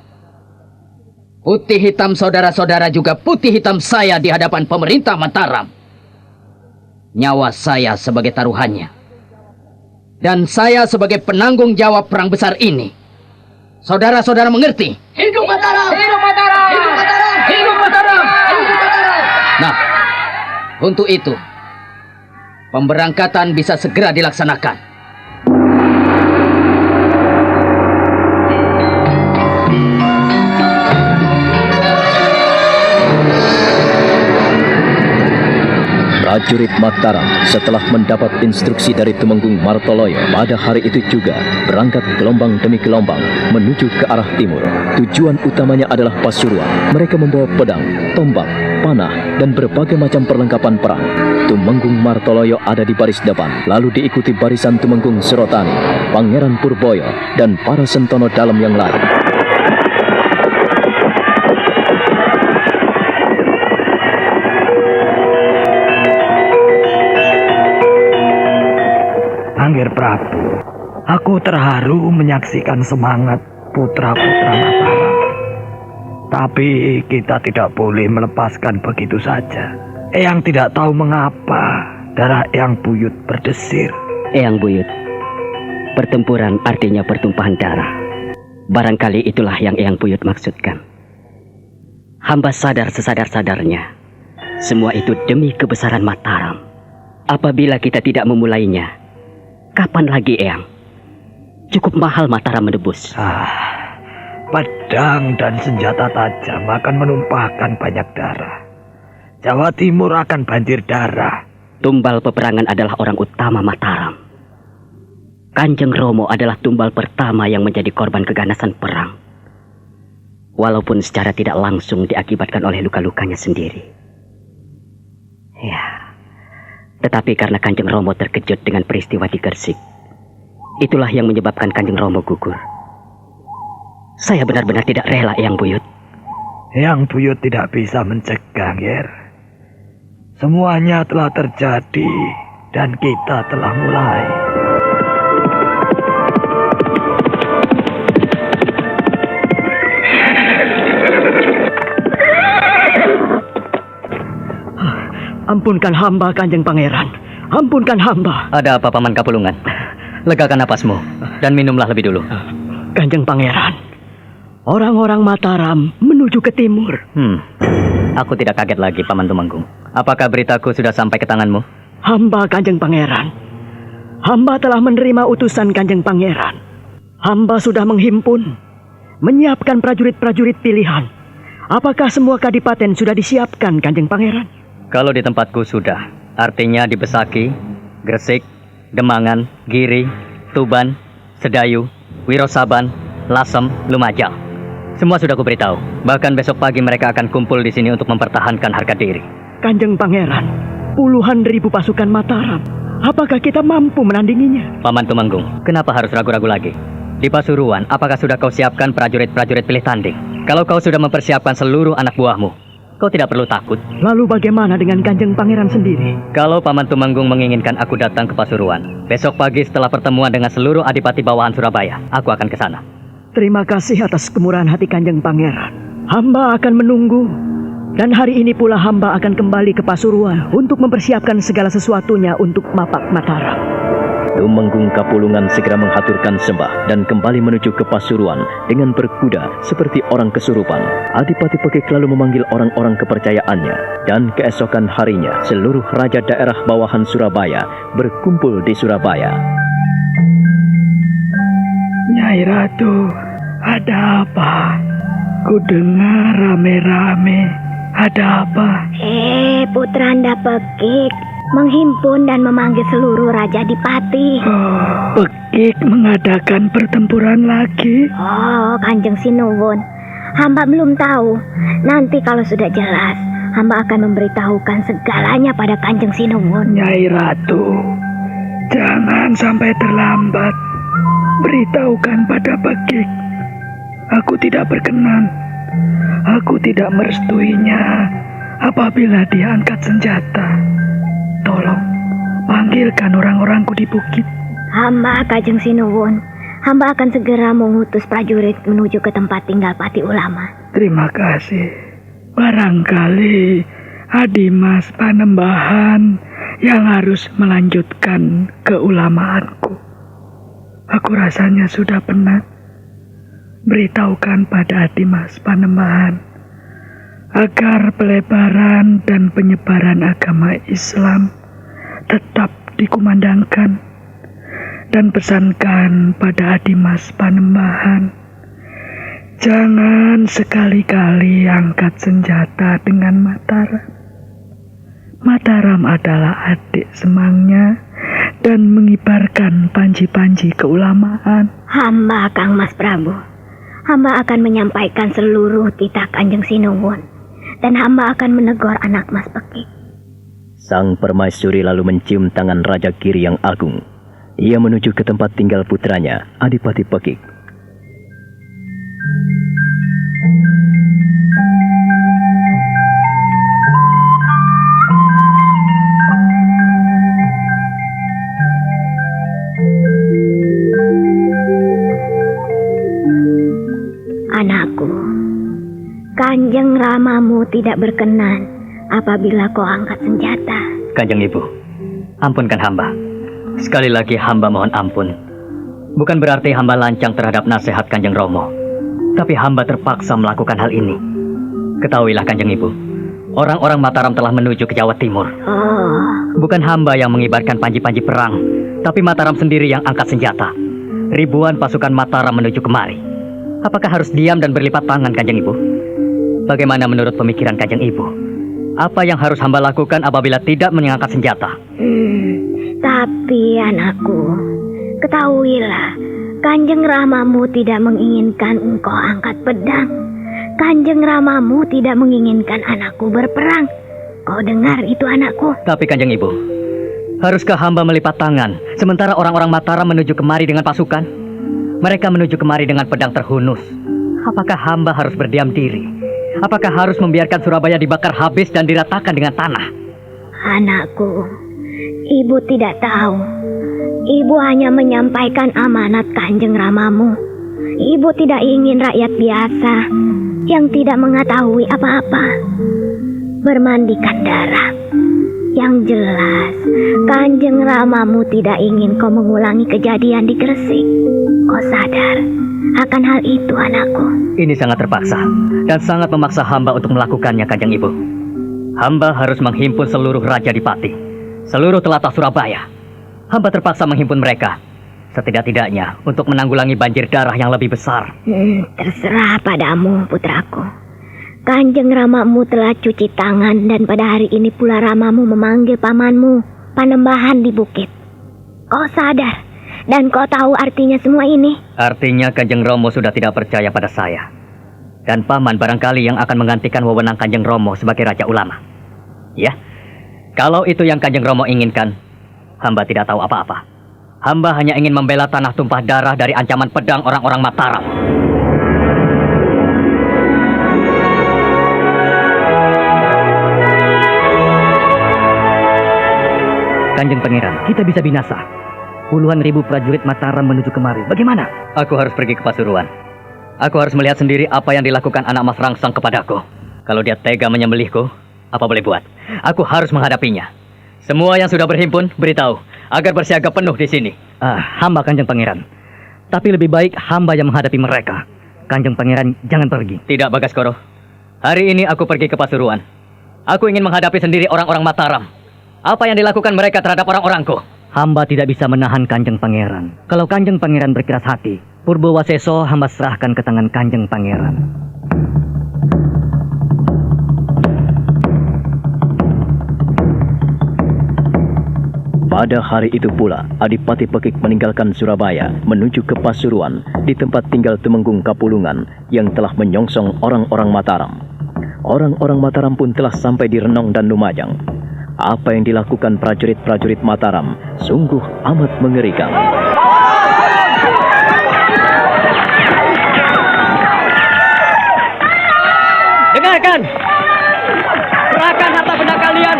Putih hitam saudara-saudara juga putih hitam saya di hadapan pemerintah Mataram. Nyawa saya sebagai taruhannya, dan saya sebagai penanggung jawab perang besar ini. Saudara-saudara mengerti? Hidup Mataram! Hidup Mataram! Hidup Mataram! Hidup Mataram! Hidup Mataram! Nah, untuk itu pemberangkatan bisa segera dilaksanakan. Prajurit Mataram setelah mendapat instruksi dari Tumenggung Martoloyo pada hari itu juga berangkat gelombang demi gelombang menuju ke arah timur. Tujuan utamanya adalah Pasuruan. Mereka membawa pedang, tombak, panah, dan berbagai macam perlengkapan perang. Tumenggung Martoloyo ada di baris depan, lalu diikuti barisan Tumenggung Surotani, Pangeran Purboyo, dan para sentono dalam yang lain. Angger Prabu, aku terharu menyaksikan semangat putra-putra Mataram. Tapi kita tidak boleh melepaskan begitu saja. Eyang tidak tahu mengapa darah Eyang Buyut berdesir. Eyang Buyut, pertempuran artinya pertumpahan darah. Barangkali itulah yang Eyang Buyut maksudkan. Hamba sadar sesadar-sadarnya, semua itu demi kebesaran Mataram. Apabila kita tidak memulainya, kapan lagi, Eyang? Cukup mahal Mataram menebus. Pedang dan senjata tajam akan menumpahkan banyak darah. Jawa Timur akan banjir darah. Tumbal peperangan adalah orang utama Mataram. Kanjeng Romo adalah tumbal pertama yang menjadi korban keganasan perang. Walaupun secara tidak langsung diakibatkan oleh luka-lukanya sendiri. Ya, tetapi karena Kanjeng Romo terkejut dengan peristiwa di Gersik, itulah yang menyebabkan Kanjeng Romo gugur. Saya benar-benar tidak rela, Eyang Buyut. Eyang Buyut tidak bisa mencegah, Ger. Semuanya telah terjadi dan kita telah mulai. Ampunkan hamba, Kanjeng Pangeran. Ampunkan hamba. Ada apa, Paman Kapulungan? Legakan napasmu dan minumlah lebih dulu. Kanjeng Pangeran, orang-orang Mataram menuju ke timur. Aku tidak kaget lagi, Paman Tumenggung. Apakah beritaku sudah sampai ke tanganmu? Hamba, Kanjeng Pangeran, hamba telah menerima utusan Kanjeng Pangeran. Hamba sudah menghimpun, menyiapkan prajurit-prajurit pilihan. Apakah semua kadipaten sudah disiapkan, Kanjeng Pangeran? Kalau di tempatku sudah, artinya di Besaki, Gresik, Demangan, Giri, Tuban, Sedayu, Wirosaban, Lasem, Lumajang. Semua sudah kuberitahu. Bahkan besok pagi mereka akan kumpul di sini untuk mempertahankan harga diri. Kanjeng Pangeran, puluhan ribu pasukan Mataram. Apakah kita mampu menandinginya? Paman Tumenggung, kenapa harus ragu-ragu lagi? Di Pasuruan, apakah sudah kau siapkan prajurit-prajurit pilih tanding? Kalau kau sudah mempersiapkan seluruh anak buahmu, kau tidak perlu takut. Lalu bagaimana dengan Kanjeng Pangeran sendiri? Kalau Paman Tumenggung menginginkan aku datang ke Pasuruan, besok pagi setelah pertemuan dengan seluruh adipati bawahan Surabaya, aku akan ke sana. Terima kasih atas kemurahan hati Kanjeng Pangeran. Hamba akan menunggu. Dan hari ini pula hamba akan kembali ke Pasuruan untuk mempersiapkan segala sesuatunya untuk Mapak Mataram. Tumenggung Kapulungan segera menghaturkan sembah dan kembali menuju ke Pasuruan dengan berkuda seperti orang kesurupan. Adipati Pekik lalu memanggil orang-orang kepercayaannya, dan keesokan harinya seluruh raja daerah bawahan Surabaya berkumpul di Surabaya. Nyai Ratu, ada apa? Ku dengar rame-rame. Ada apa? Putranda Pekik menghimpun dan memanggil seluruh raja Adipati. Oh, Pekik mengadakan pertempuran lagi? Oh, Kanjeng Sinuwun, hamba belum tahu. Nanti kalau sudah jelas, hamba akan memberitahukan segalanya pada Kanjeng Sinuwun. Nyai Ratu, jangan sampai terlambat. Beritahukan pada Pekik. Aku tidak berkenan. Aku tidak merestuinya apabila dia angkat senjata. Tolong, panggilkan orang-orangku di bukit. Hamba, Kanjeng Sinuwun, hamba akan segera mengutus prajurit menuju ke tempat tinggal Pati Ulama. Terima kasih. Barangkali Adimas Panembahan yang harus melanjutkan keulamaanku. Aku rasanya sudah penat. Beritahukan pada Adimas Panembahan agar pelebaran dan penyebaran agama Islam tetap dikumandangkan, dan pesankan pada Adimas Panembahan jangan sekali-kali angkat senjata dengan Mataram. Mataram adalah adik semangnya dan mengibarkan panji-panji keulamaan. Hamba, Kang Mas Prabu, hamba akan menyampaikan seluruh titah Kanjeng Sinuwun, dan hamba akan menegur anak Mas Pekik. Sang permaisuri lalu mencium tangan Raja Giri yang agung. Ia menuju ke tempat tinggal putranya, Adipati Pekik. Anakku, Kanjeng Ramamu tidak berkenan apabila kau angkat senjata. Kanjeng Ibu, ampunkan hamba. Sekali lagi hamba mohon ampun. Bukan berarti hamba lancang terhadap nasihat Kanjeng Romo, tapi hamba terpaksa melakukan hal ini. Ketahuilah Kanjeng Ibu, orang-orang Mataram telah menuju ke Jawa Timur. Bukan hamba yang mengibarkan panji-panji perang, tapi Mataram sendiri yang angkat senjata. Ribuan pasukan Mataram menuju kemari. Apakah harus diam dan berlipat tangan, Kanjeng Ibu? Bagaimana menurut pemikiran Kanjeng Ibu? Apa yang harus hamba lakukan apabila tidak mengangkat senjata? Tapi anakku, ketahuilah, Kanjeng Ramamu tidak menginginkan engkau angkat pedang. Kanjeng Ramamu tidak menginginkan anakku berperang. Kau dengar itu, anakku? Tapi Kanjeng Ibu, haruskah hamba melipat tangan sementara orang-orang Mataram menuju kemari dengan pasukan? Mereka menuju kemari dengan pedang terhunus. Apakah hamba harus berdiam diri? Apakah harus membiarkan Surabaya dibakar habis dan diratakan dengan tanah? Anakku, ibu tidak tahu. Ibu hanya menyampaikan amanat Kanjeng Ramamu. Ibu tidak ingin rakyat biasa yang tidak mengetahui apa-apa bermandikan darah. Yang jelas, Kanjeng Ramamu tidak ingin kau mengulangi kejadian di Gresik. Kau sadar akan hal itu, anakku? Ini sangat terpaksa dan sangat memaksa hamba untuk melakukannya, Kanjeng Ibu. Hamba harus menghimpun seluruh raja Adipati, seluruh telatah Surabaya. hamba terpaksa menghimpun mereka. Setidak-tidaknya untuk menanggulangi banjir darah yang lebih besar. Terserah padamu, putraku. Kanjeng Ramamu telah cuci tangan dan pada hari ini pula Ramamu memanggil pamanmu, Panembahan di bukit. Kau sadar dan kau tahu artinya semua ini? Artinya Kanjeng Romo sudah tidak percaya pada saya. Dan paman barangkali yang akan menggantikan wewenang Kanjeng Romo sebagai Raja Ulama. Ya, kalau itu yang Kanjeng Romo inginkan, hamba tidak tahu apa-apa. Hamba hanya ingin membela tanah tumpah darah dari ancaman pedang orang-orang Mataram. Kanjeng Pangeran, kita bisa binasa. Puluhan ribu prajurit Mataram menuju kemari. Bagaimana? Aku harus pergi ke Pasuruan. Aku harus melihat sendiri apa yang dilakukan anak Mas Rangsang kepadaku. Kalau dia tega menyembelihku, apa boleh buat? Aku harus menghadapinya. Semua yang sudah berhimpun, beritahu agar bersiaga penuh di sini. Hamba Kanjeng Pangeran. Tapi lebih baik hamba yang menghadapi mereka. Kanjeng Pangeran jangan pergi. Tidak, Bagaskoro. Hari ini aku pergi ke Pasuruan. Aku ingin menghadapi sendiri orang-orang Mataram. Apa yang dilakukan mereka terhadap orang-orangku? Hamba tidak bisa menahan Kanjeng Pangeran. Kalau Kanjeng Pangeran berkeras hati, Purbowaseso hamba serahkan ke tangan Kanjeng Pangeran. Pada hari itu pula, Adipati Pekik meninggalkan Surabaya menuju ke Pasuruan di tempat tinggal Tumenggung Kapulungan yang telah menyongsong orang-orang Mataram. Orang-orang Mataram pun telah sampai di Renong dan Lumajang. Apa yang dilakukan prajurit-prajurit Mataram sungguh amat mengerikan. Dengarkan! Serahkan harta benda kalian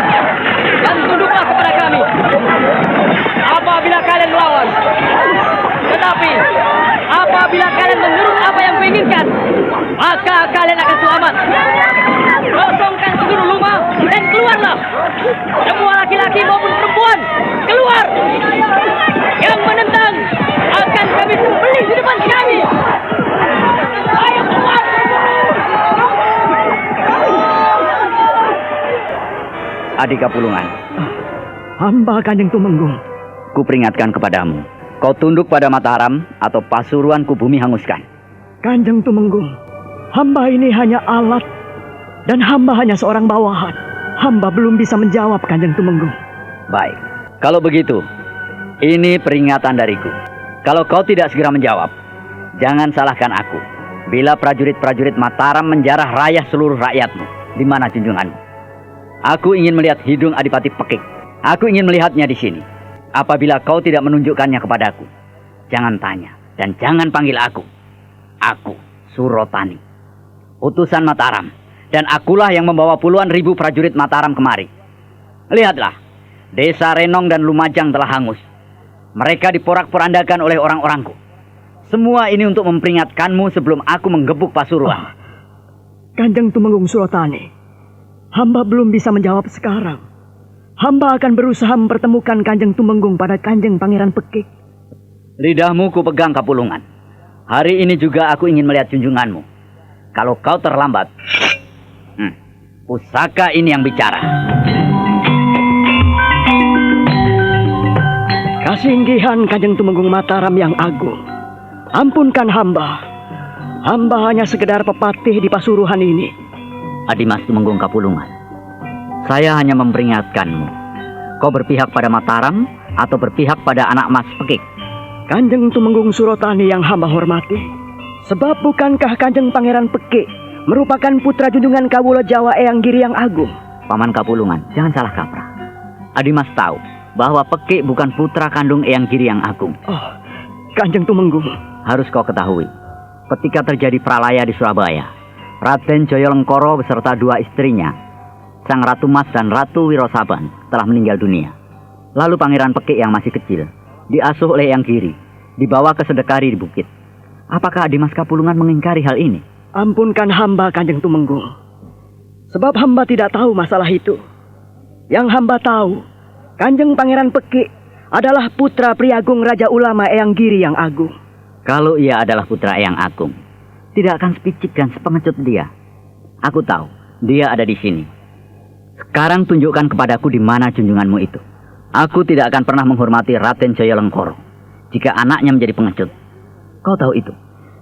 dan tunduklah kepada kami. Apabila kalian melawan, tetapi apabila kalian menurut apa yang kuinginkan, maka kalian akan selamat. Kosongkan seluruh rumah dan keluarlah. Semua laki-laki maupun perempuan, keluar. Yang menentang akan kami sembelih di depan kami. Ayo keluar. Adik Kapulungan, Hamba Kanjeng Tumenggung. kuperingatkan kepadamu, kau tunduk pada Mataram atau Pasuruan ku bumi hanguskan. Kanjeng Tumenggung, hamba ini hanya alat dan hamba hanya seorang bawahan. Hamba belum bisa menjawab, Kanjeng Tumenggung. Baik, kalau begitu, ini peringatan dariku. Kalau kau tidak segera menjawab, jangan salahkan aku. Bila prajurit-prajurit Mataram menjarah rayah seluruh rakyatmu, di mana junjunganmu? Aku ingin melihat hidung Adipati Pekik. Aku ingin melihatnya di sini. Apabila kau tidak menunjukkannya kepadaku, jangan tanya dan jangan panggil aku. Aku Surotani, utusan Mataram, dan akulah yang membawa puluhan ribu prajurit Mataram kemari. Lihatlah, desa Renong dan Lumajang telah hangus. Mereka diporak-porandakan oleh orang-orangku. Semua ini untuk memperingatkanmu sebelum aku menggebuk Pasuruan. Kanjeng Tumenggung Surotani, hamba belum bisa menjawab sekarang. Hamba akan berusaha mempertemukan Kanjeng Tumenggung pada Kanjeng Pangeran Pekik. Lidahmu ku pegang Kapulungan. Hari ini juga aku ingin melihat junjunganmu. Kalau kau terlambat, pusaka ini yang bicara. Kasinggihan Kanjeng Tumenggung Mataram yang agung, ampunkan hamba. Hamba hanya sekedar pepatih di Pasuruan ini. Adimas Tumenggung Kapulungan, saya hanya memperingatkanmu. Kau berpihak pada Mataram atau berpihak pada anak Mas Pekik? Kanjeng Tumenggung Surotani yang hamba hormati, sebab bukankah Kanjeng Pangeran Pekik merupakan putra junjungan Kawula Jawa Eyang Giri yang agung? Paman Kapulungan, jangan salah kaprah. Adimas tahu bahwa Pekik bukan putra kandung Eyang Giri yang agung. Oh, Kanjeng Tumenggung, harus kau ketahui, ketika terjadi pralaya di Surabaya, Raden Joyolengkoro beserta dua istrinya, Sang Ratu Mas dan Ratu Wirosaban, telah meninggal dunia. Lalu Pangeran Pekik yang masih kecil diasuh oleh Eyang Giri, dibawa ke Sedekari di bukit. Apakah Adimas Kapulungan mengingkari hal ini? Ampunkan hamba, Kanjeng Tumenggung, sebab hamba tidak tahu masalah itu. Yang hamba tahu, Kanjeng Pangeran Pekik adalah putra Priagung Raja Ulama Eyang Giri yang agung. Kalau ia adalah putra Eyang Agung, tidak akan sepicik dan sepengecut dia. Aku tahu, dia ada di sini. Sekarang tunjukkan kepadaku di mana junjunganmu itu. Aku tidak akan pernah menghormati Raden Jayalengkoro jika anaknya menjadi pengecut. Kau tahu itu.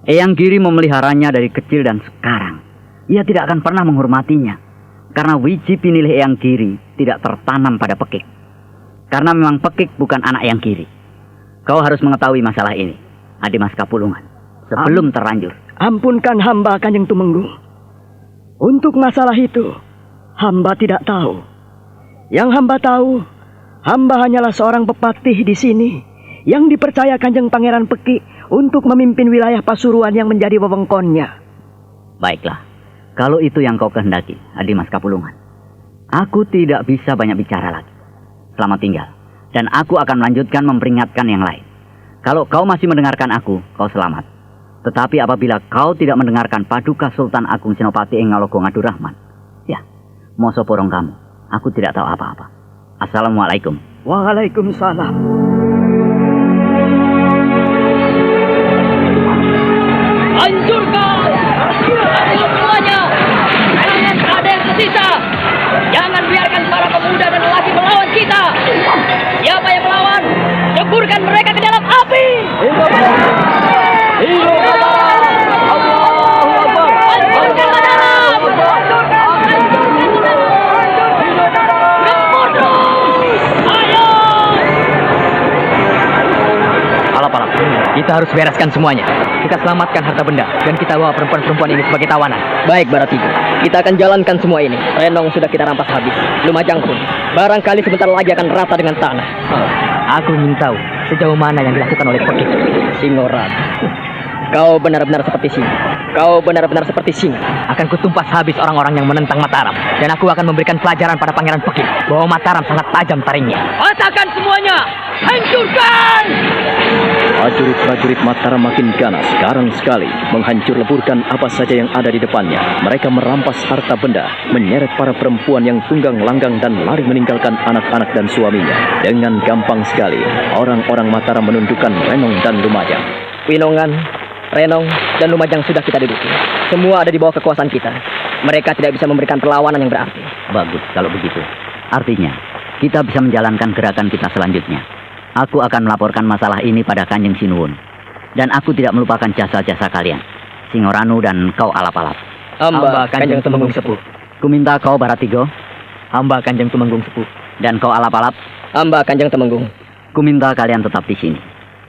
Eyang Giri memeliharanya dari kecil dan sekarang ia tidak akan pernah menghormatinya. Karena wiji pinilih Eyang Giri tidak tertanam pada Pekik. Karena memang Pekik bukan anak Eyang Giri. Kau harus mengetahui masalah ini, Adimas Kapulungan, sebelum terlanjur. Ampunkan hamba, Kanjeng Tumenggung. Untuk masalah itu, hamba tidak tahu. Yang hamba tahu, hamba hanyalah seorang pepatih di sini yang dipercaya Kanjeng Pangeran Pekik untuk memimpin wilayah Pasuruan yang menjadi wewengkonnya. Baiklah, kalau itu yang kau kehendaki, Adimas Kapulungan. Aku tidak bisa banyak bicara lagi. Selamat tinggal. Dan aku akan melanjutkan memperingatkan yang lain. Kalau kau masih mendengarkan aku, kau selamat. Tetapi apabila kau tidak mendengarkan Paduka Sultan Agung Senopati Engalogo Ngadurahman, ya, moso porong kamu. Aku tidak tahu apa-apa. Assalamualaikum. Waalaikumsalam. Hancurkan! Semuanya! Jangan ada yang tersisa! Jangan biarkan para pemuda dan lelaki melawan kita! Siapa yang melawan? Ceburkan mereka ke dalam api! Kita harus bereskan semuanya. Kita selamatkan harta benda dan kita bawa perempuan-perempuan ini sebagai tawanan. Baik, Baratigo. Kita akan jalankan semua ini. Renong sudah kita rampas habis. Lumajang pun. Barangkali sebentar lagi akan rata dengan tanah. Aku ingin tahu sejauh mana yang dilakukan oleh Pekik. Singoran. Kau benar-benar seperti singa. Kau benar-benar seperti singa. Akan kutumpas habis orang-orang yang menentang Mataram. Dan aku akan memberikan pelajaran pada Pangeran Pekik bahwa Mataram sangat tajam taringnya. Patahkan semuanya! Hancurkan! Prajurit-prajurit Mataram makin ganas, garang sekali, menghancur leburkan apa saja yang ada di depannya. Mereka merampas harta benda, menyeret para perempuan yang tunggang langgang dan lari meninggalkan anak-anak dan suaminya. Dengan gampang sekali, orang-orang Mataram menundukkan Renong dan Lumajang. Winongan, Renong, dan Lumajang sudah kita duduki. Semua ada di bawah kekuasaan kita. Mereka tidak bisa memberikan perlawanan yang berarti. Bagus kalau begitu. Artinya, kita bisa menjalankan gerakan kita selanjutnya. Aku akan melaporkan masalah ini pada Kanjeng Sinuwun. Dan aku tidak melupakan jasa-jasa kalian, Singoranu dan kau Alap-Alap. Hamba Kanjeng Tumenggung Sepuh. Kuminta kau Baratigo. Hamba Kanjeng Tumenggung Sepuh. Dan kau Alap-Alap. Hamba Kanjeng Tumenggung. Kuminta kalian tetap di sini.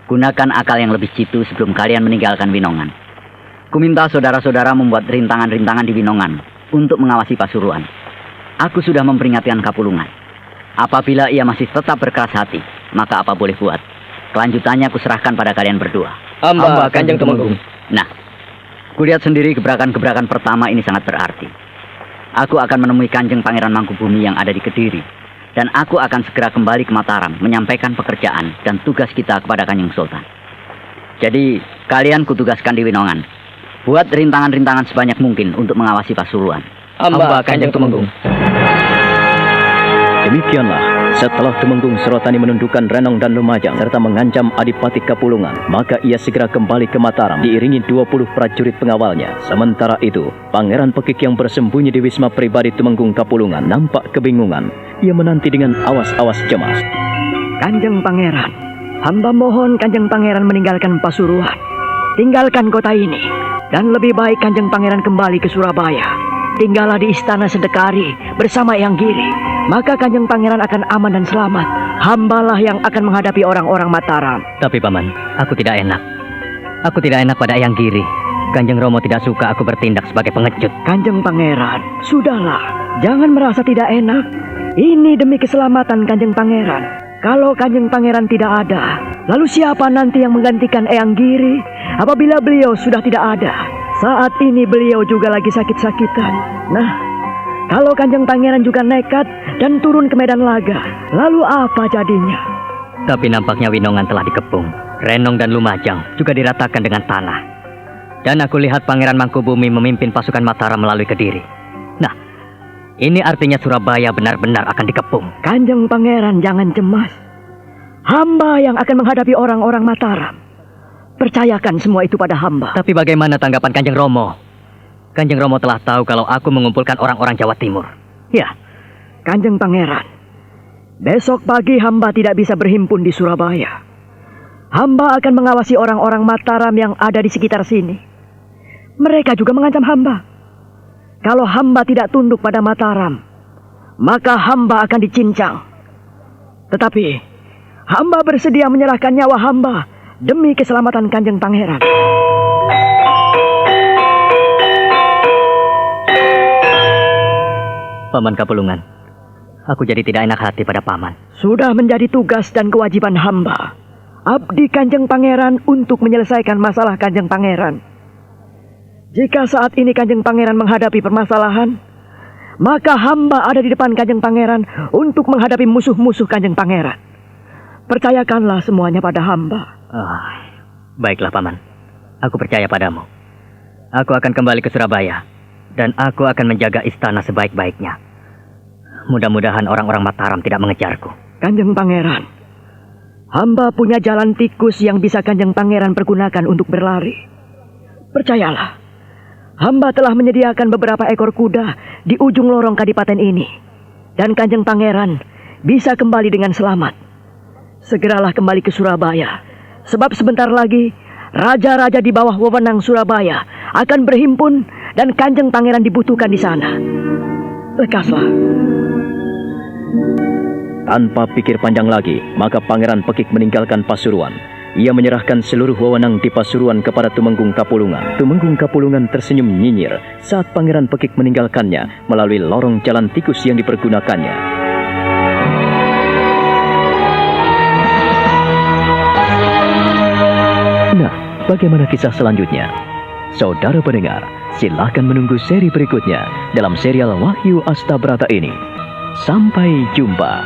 Gunakan akal yang lebih jitu sebelum kalian meninggalkan Winongan. Kuminta saudara-saudara membuat rintangan-rintangan di Winongan untuk mengawasi Pasuruan. Aku sudah memperingatkan Kapulungan. Apabila ia masih tetap berkeras hati, maka apa boleh buat. Kelanjutannya aku serahkan pada kalian berdua. Hamba Kanjeng Tumenggung. Nah, kulihat sendiri gebrakan-gebrakan pertama ini sangat berarti. Aku akan menemui Kanjeng Pangeran Mangkubumi yang ada di Kediri. Dan aku akan segera kembali ke Mataram menyampaikan pekerjaan dan tugas kita kepada Kanjeng Sultan. Jadi, kalian kutugaskan di Winongan. Buat rintangan-rintangan sebanyak mungkin untuk mengawasi Pasuruan. Hamba Kanjeng Tumenggung. Demikianlah, setelah Tumenggung Surotani menundukkan Renong dan Lumajang serta mengancam Adipati Kapulungan, maka ia segera kembali ke Mataram diiringi 20 prajurit pengawalnya. Sementara itu, Pangeran Pekik yang bersembunyi di wisma pribadi Tumenggung Kapulungan nampak kebingungan. Ia menanti dengan awas-awas cemas. Kanjeng Pangeran, hamba mohon Kanjeng Pangeran meninggalkan Pasuruan. Tinggalkan kota ini. Dan lebih baik Kanjeng Pangeran kembali ke Surabaya. Tinggallah di istana Sedekari bersama Eyang Giri. Maka Kanjeng Pangeran akan aman dan selamat. Hambalah yang akan menghadapi orang-orang Mataram. Tapi Paman, aku tidak enak. Aku tidak enak pada Eyang Giri. Kanjeng Romo tidak suka aku bertindak sebagai pengecut. Kanjeng Pangeran, sudahlah. Jangan merasa tidak enak. Ini demi keselamatan Kanjeng Pangeran. Kalau Kanjeng Pangeran tidak ada, lalu siapa nanti yang menggantikan Eyang Giri apabila beliau sudah tidak ada? Saat ini beliau juga lagi sakit-sakitan. Nah, kalau Kanjeng Pangeran juga nekat dan turun ke medan laga, lalu apa jadinya? Tapi nampaknya Winongan telah dikepung. Renong dan Lumajang juga diratakan dengan tanah. Dan aku lihat Pangeran Mangkubumi memimpin pasukan Mataram melalui Kediri. Nah, ini artinya Surabaya benar-benar akan dikepung. Kanjeng Pangeran jangan cemas. Hamba yang akan menghadapi orang-orang Mataram. Percayakan semua itu pada hamba. Tapi bagaimana tanggapan Kanjeng Romo? Kanjeng Romo telah tahu kalau aku mengumpulkan orang-orang Jawa Timur. Ya, Kanjeng Pangeran. Besok pagi hamba tidak bisa berhimpun di Surabaya. Hamba akan mengawasi orang-orang Mataram yang ada di sekitar sini. Mereka juga mengancam hamba. Kalau hamba tidak tunduk pada Mataram, maka hamba akan dicincang. Tetapi hamba bersedia menyerahkan nyawa hamba demi keselamatan Kanjeng Pangeran. Paman Kapulungan, aku jadi tidak enak hati pada paman. Sudah menjadi tugas dan kewajiban hamba, abdi Kanjeng Pangeran, untuk menyelesaikan masalah Kanjeng Pangeran. Jika saat ini Kanjeng Pangeran menghadapi permasalahan, maka hamba ada di depan Kanjeng Pangeran untuk menghadapi musuh-musuh Kanjeng Pangeran. Percayakanlah semuanya pada hamba. Baiklah paman, aku percaya padamu. Aku akan kembali ke Surabaya, dan aku akan menjaga istana sebaik-baiknya. Mudah-mudahan orang-orang Mataram tidak mengejarku. Kanjeng Pangeran, hamba punya jalan tikus yang bisa Kanjeng Pangeran pergunakan untuk berlari. Percayalah, hamba telah menyediakan beberapa ekor kuda di ujung lorong kadipaten ini. Dan Kanjeng Pangeran bisa kembali dengan selamat. Segeralah kembali ke Surabaya, sebab sebentar lagi raja-raja di bawah wewenang Surabaya akan berhimpun dan Kanjeng Pangeran dibutuhkan di sana. Lekaslah. Tanpa pikir panjang lagi, maka Pangeran Pekik meninggalkan Pasuruan. Ia menyerahkan seluruh wewenang di Pasuruan kepada Tumenggung Kapulungan. Tumenggung Kapulungan tersenyum nyinyir saat Pangeran Pekik meninggalkannya melalui lorong jalan tikus yang dipergunakannya. Nah, bagaimana kisah selanjutnya? Saudara pendengar, silakan menunggu seri berikutnya dalam serial Wahyu Astabrata ini. Sampai jumpa.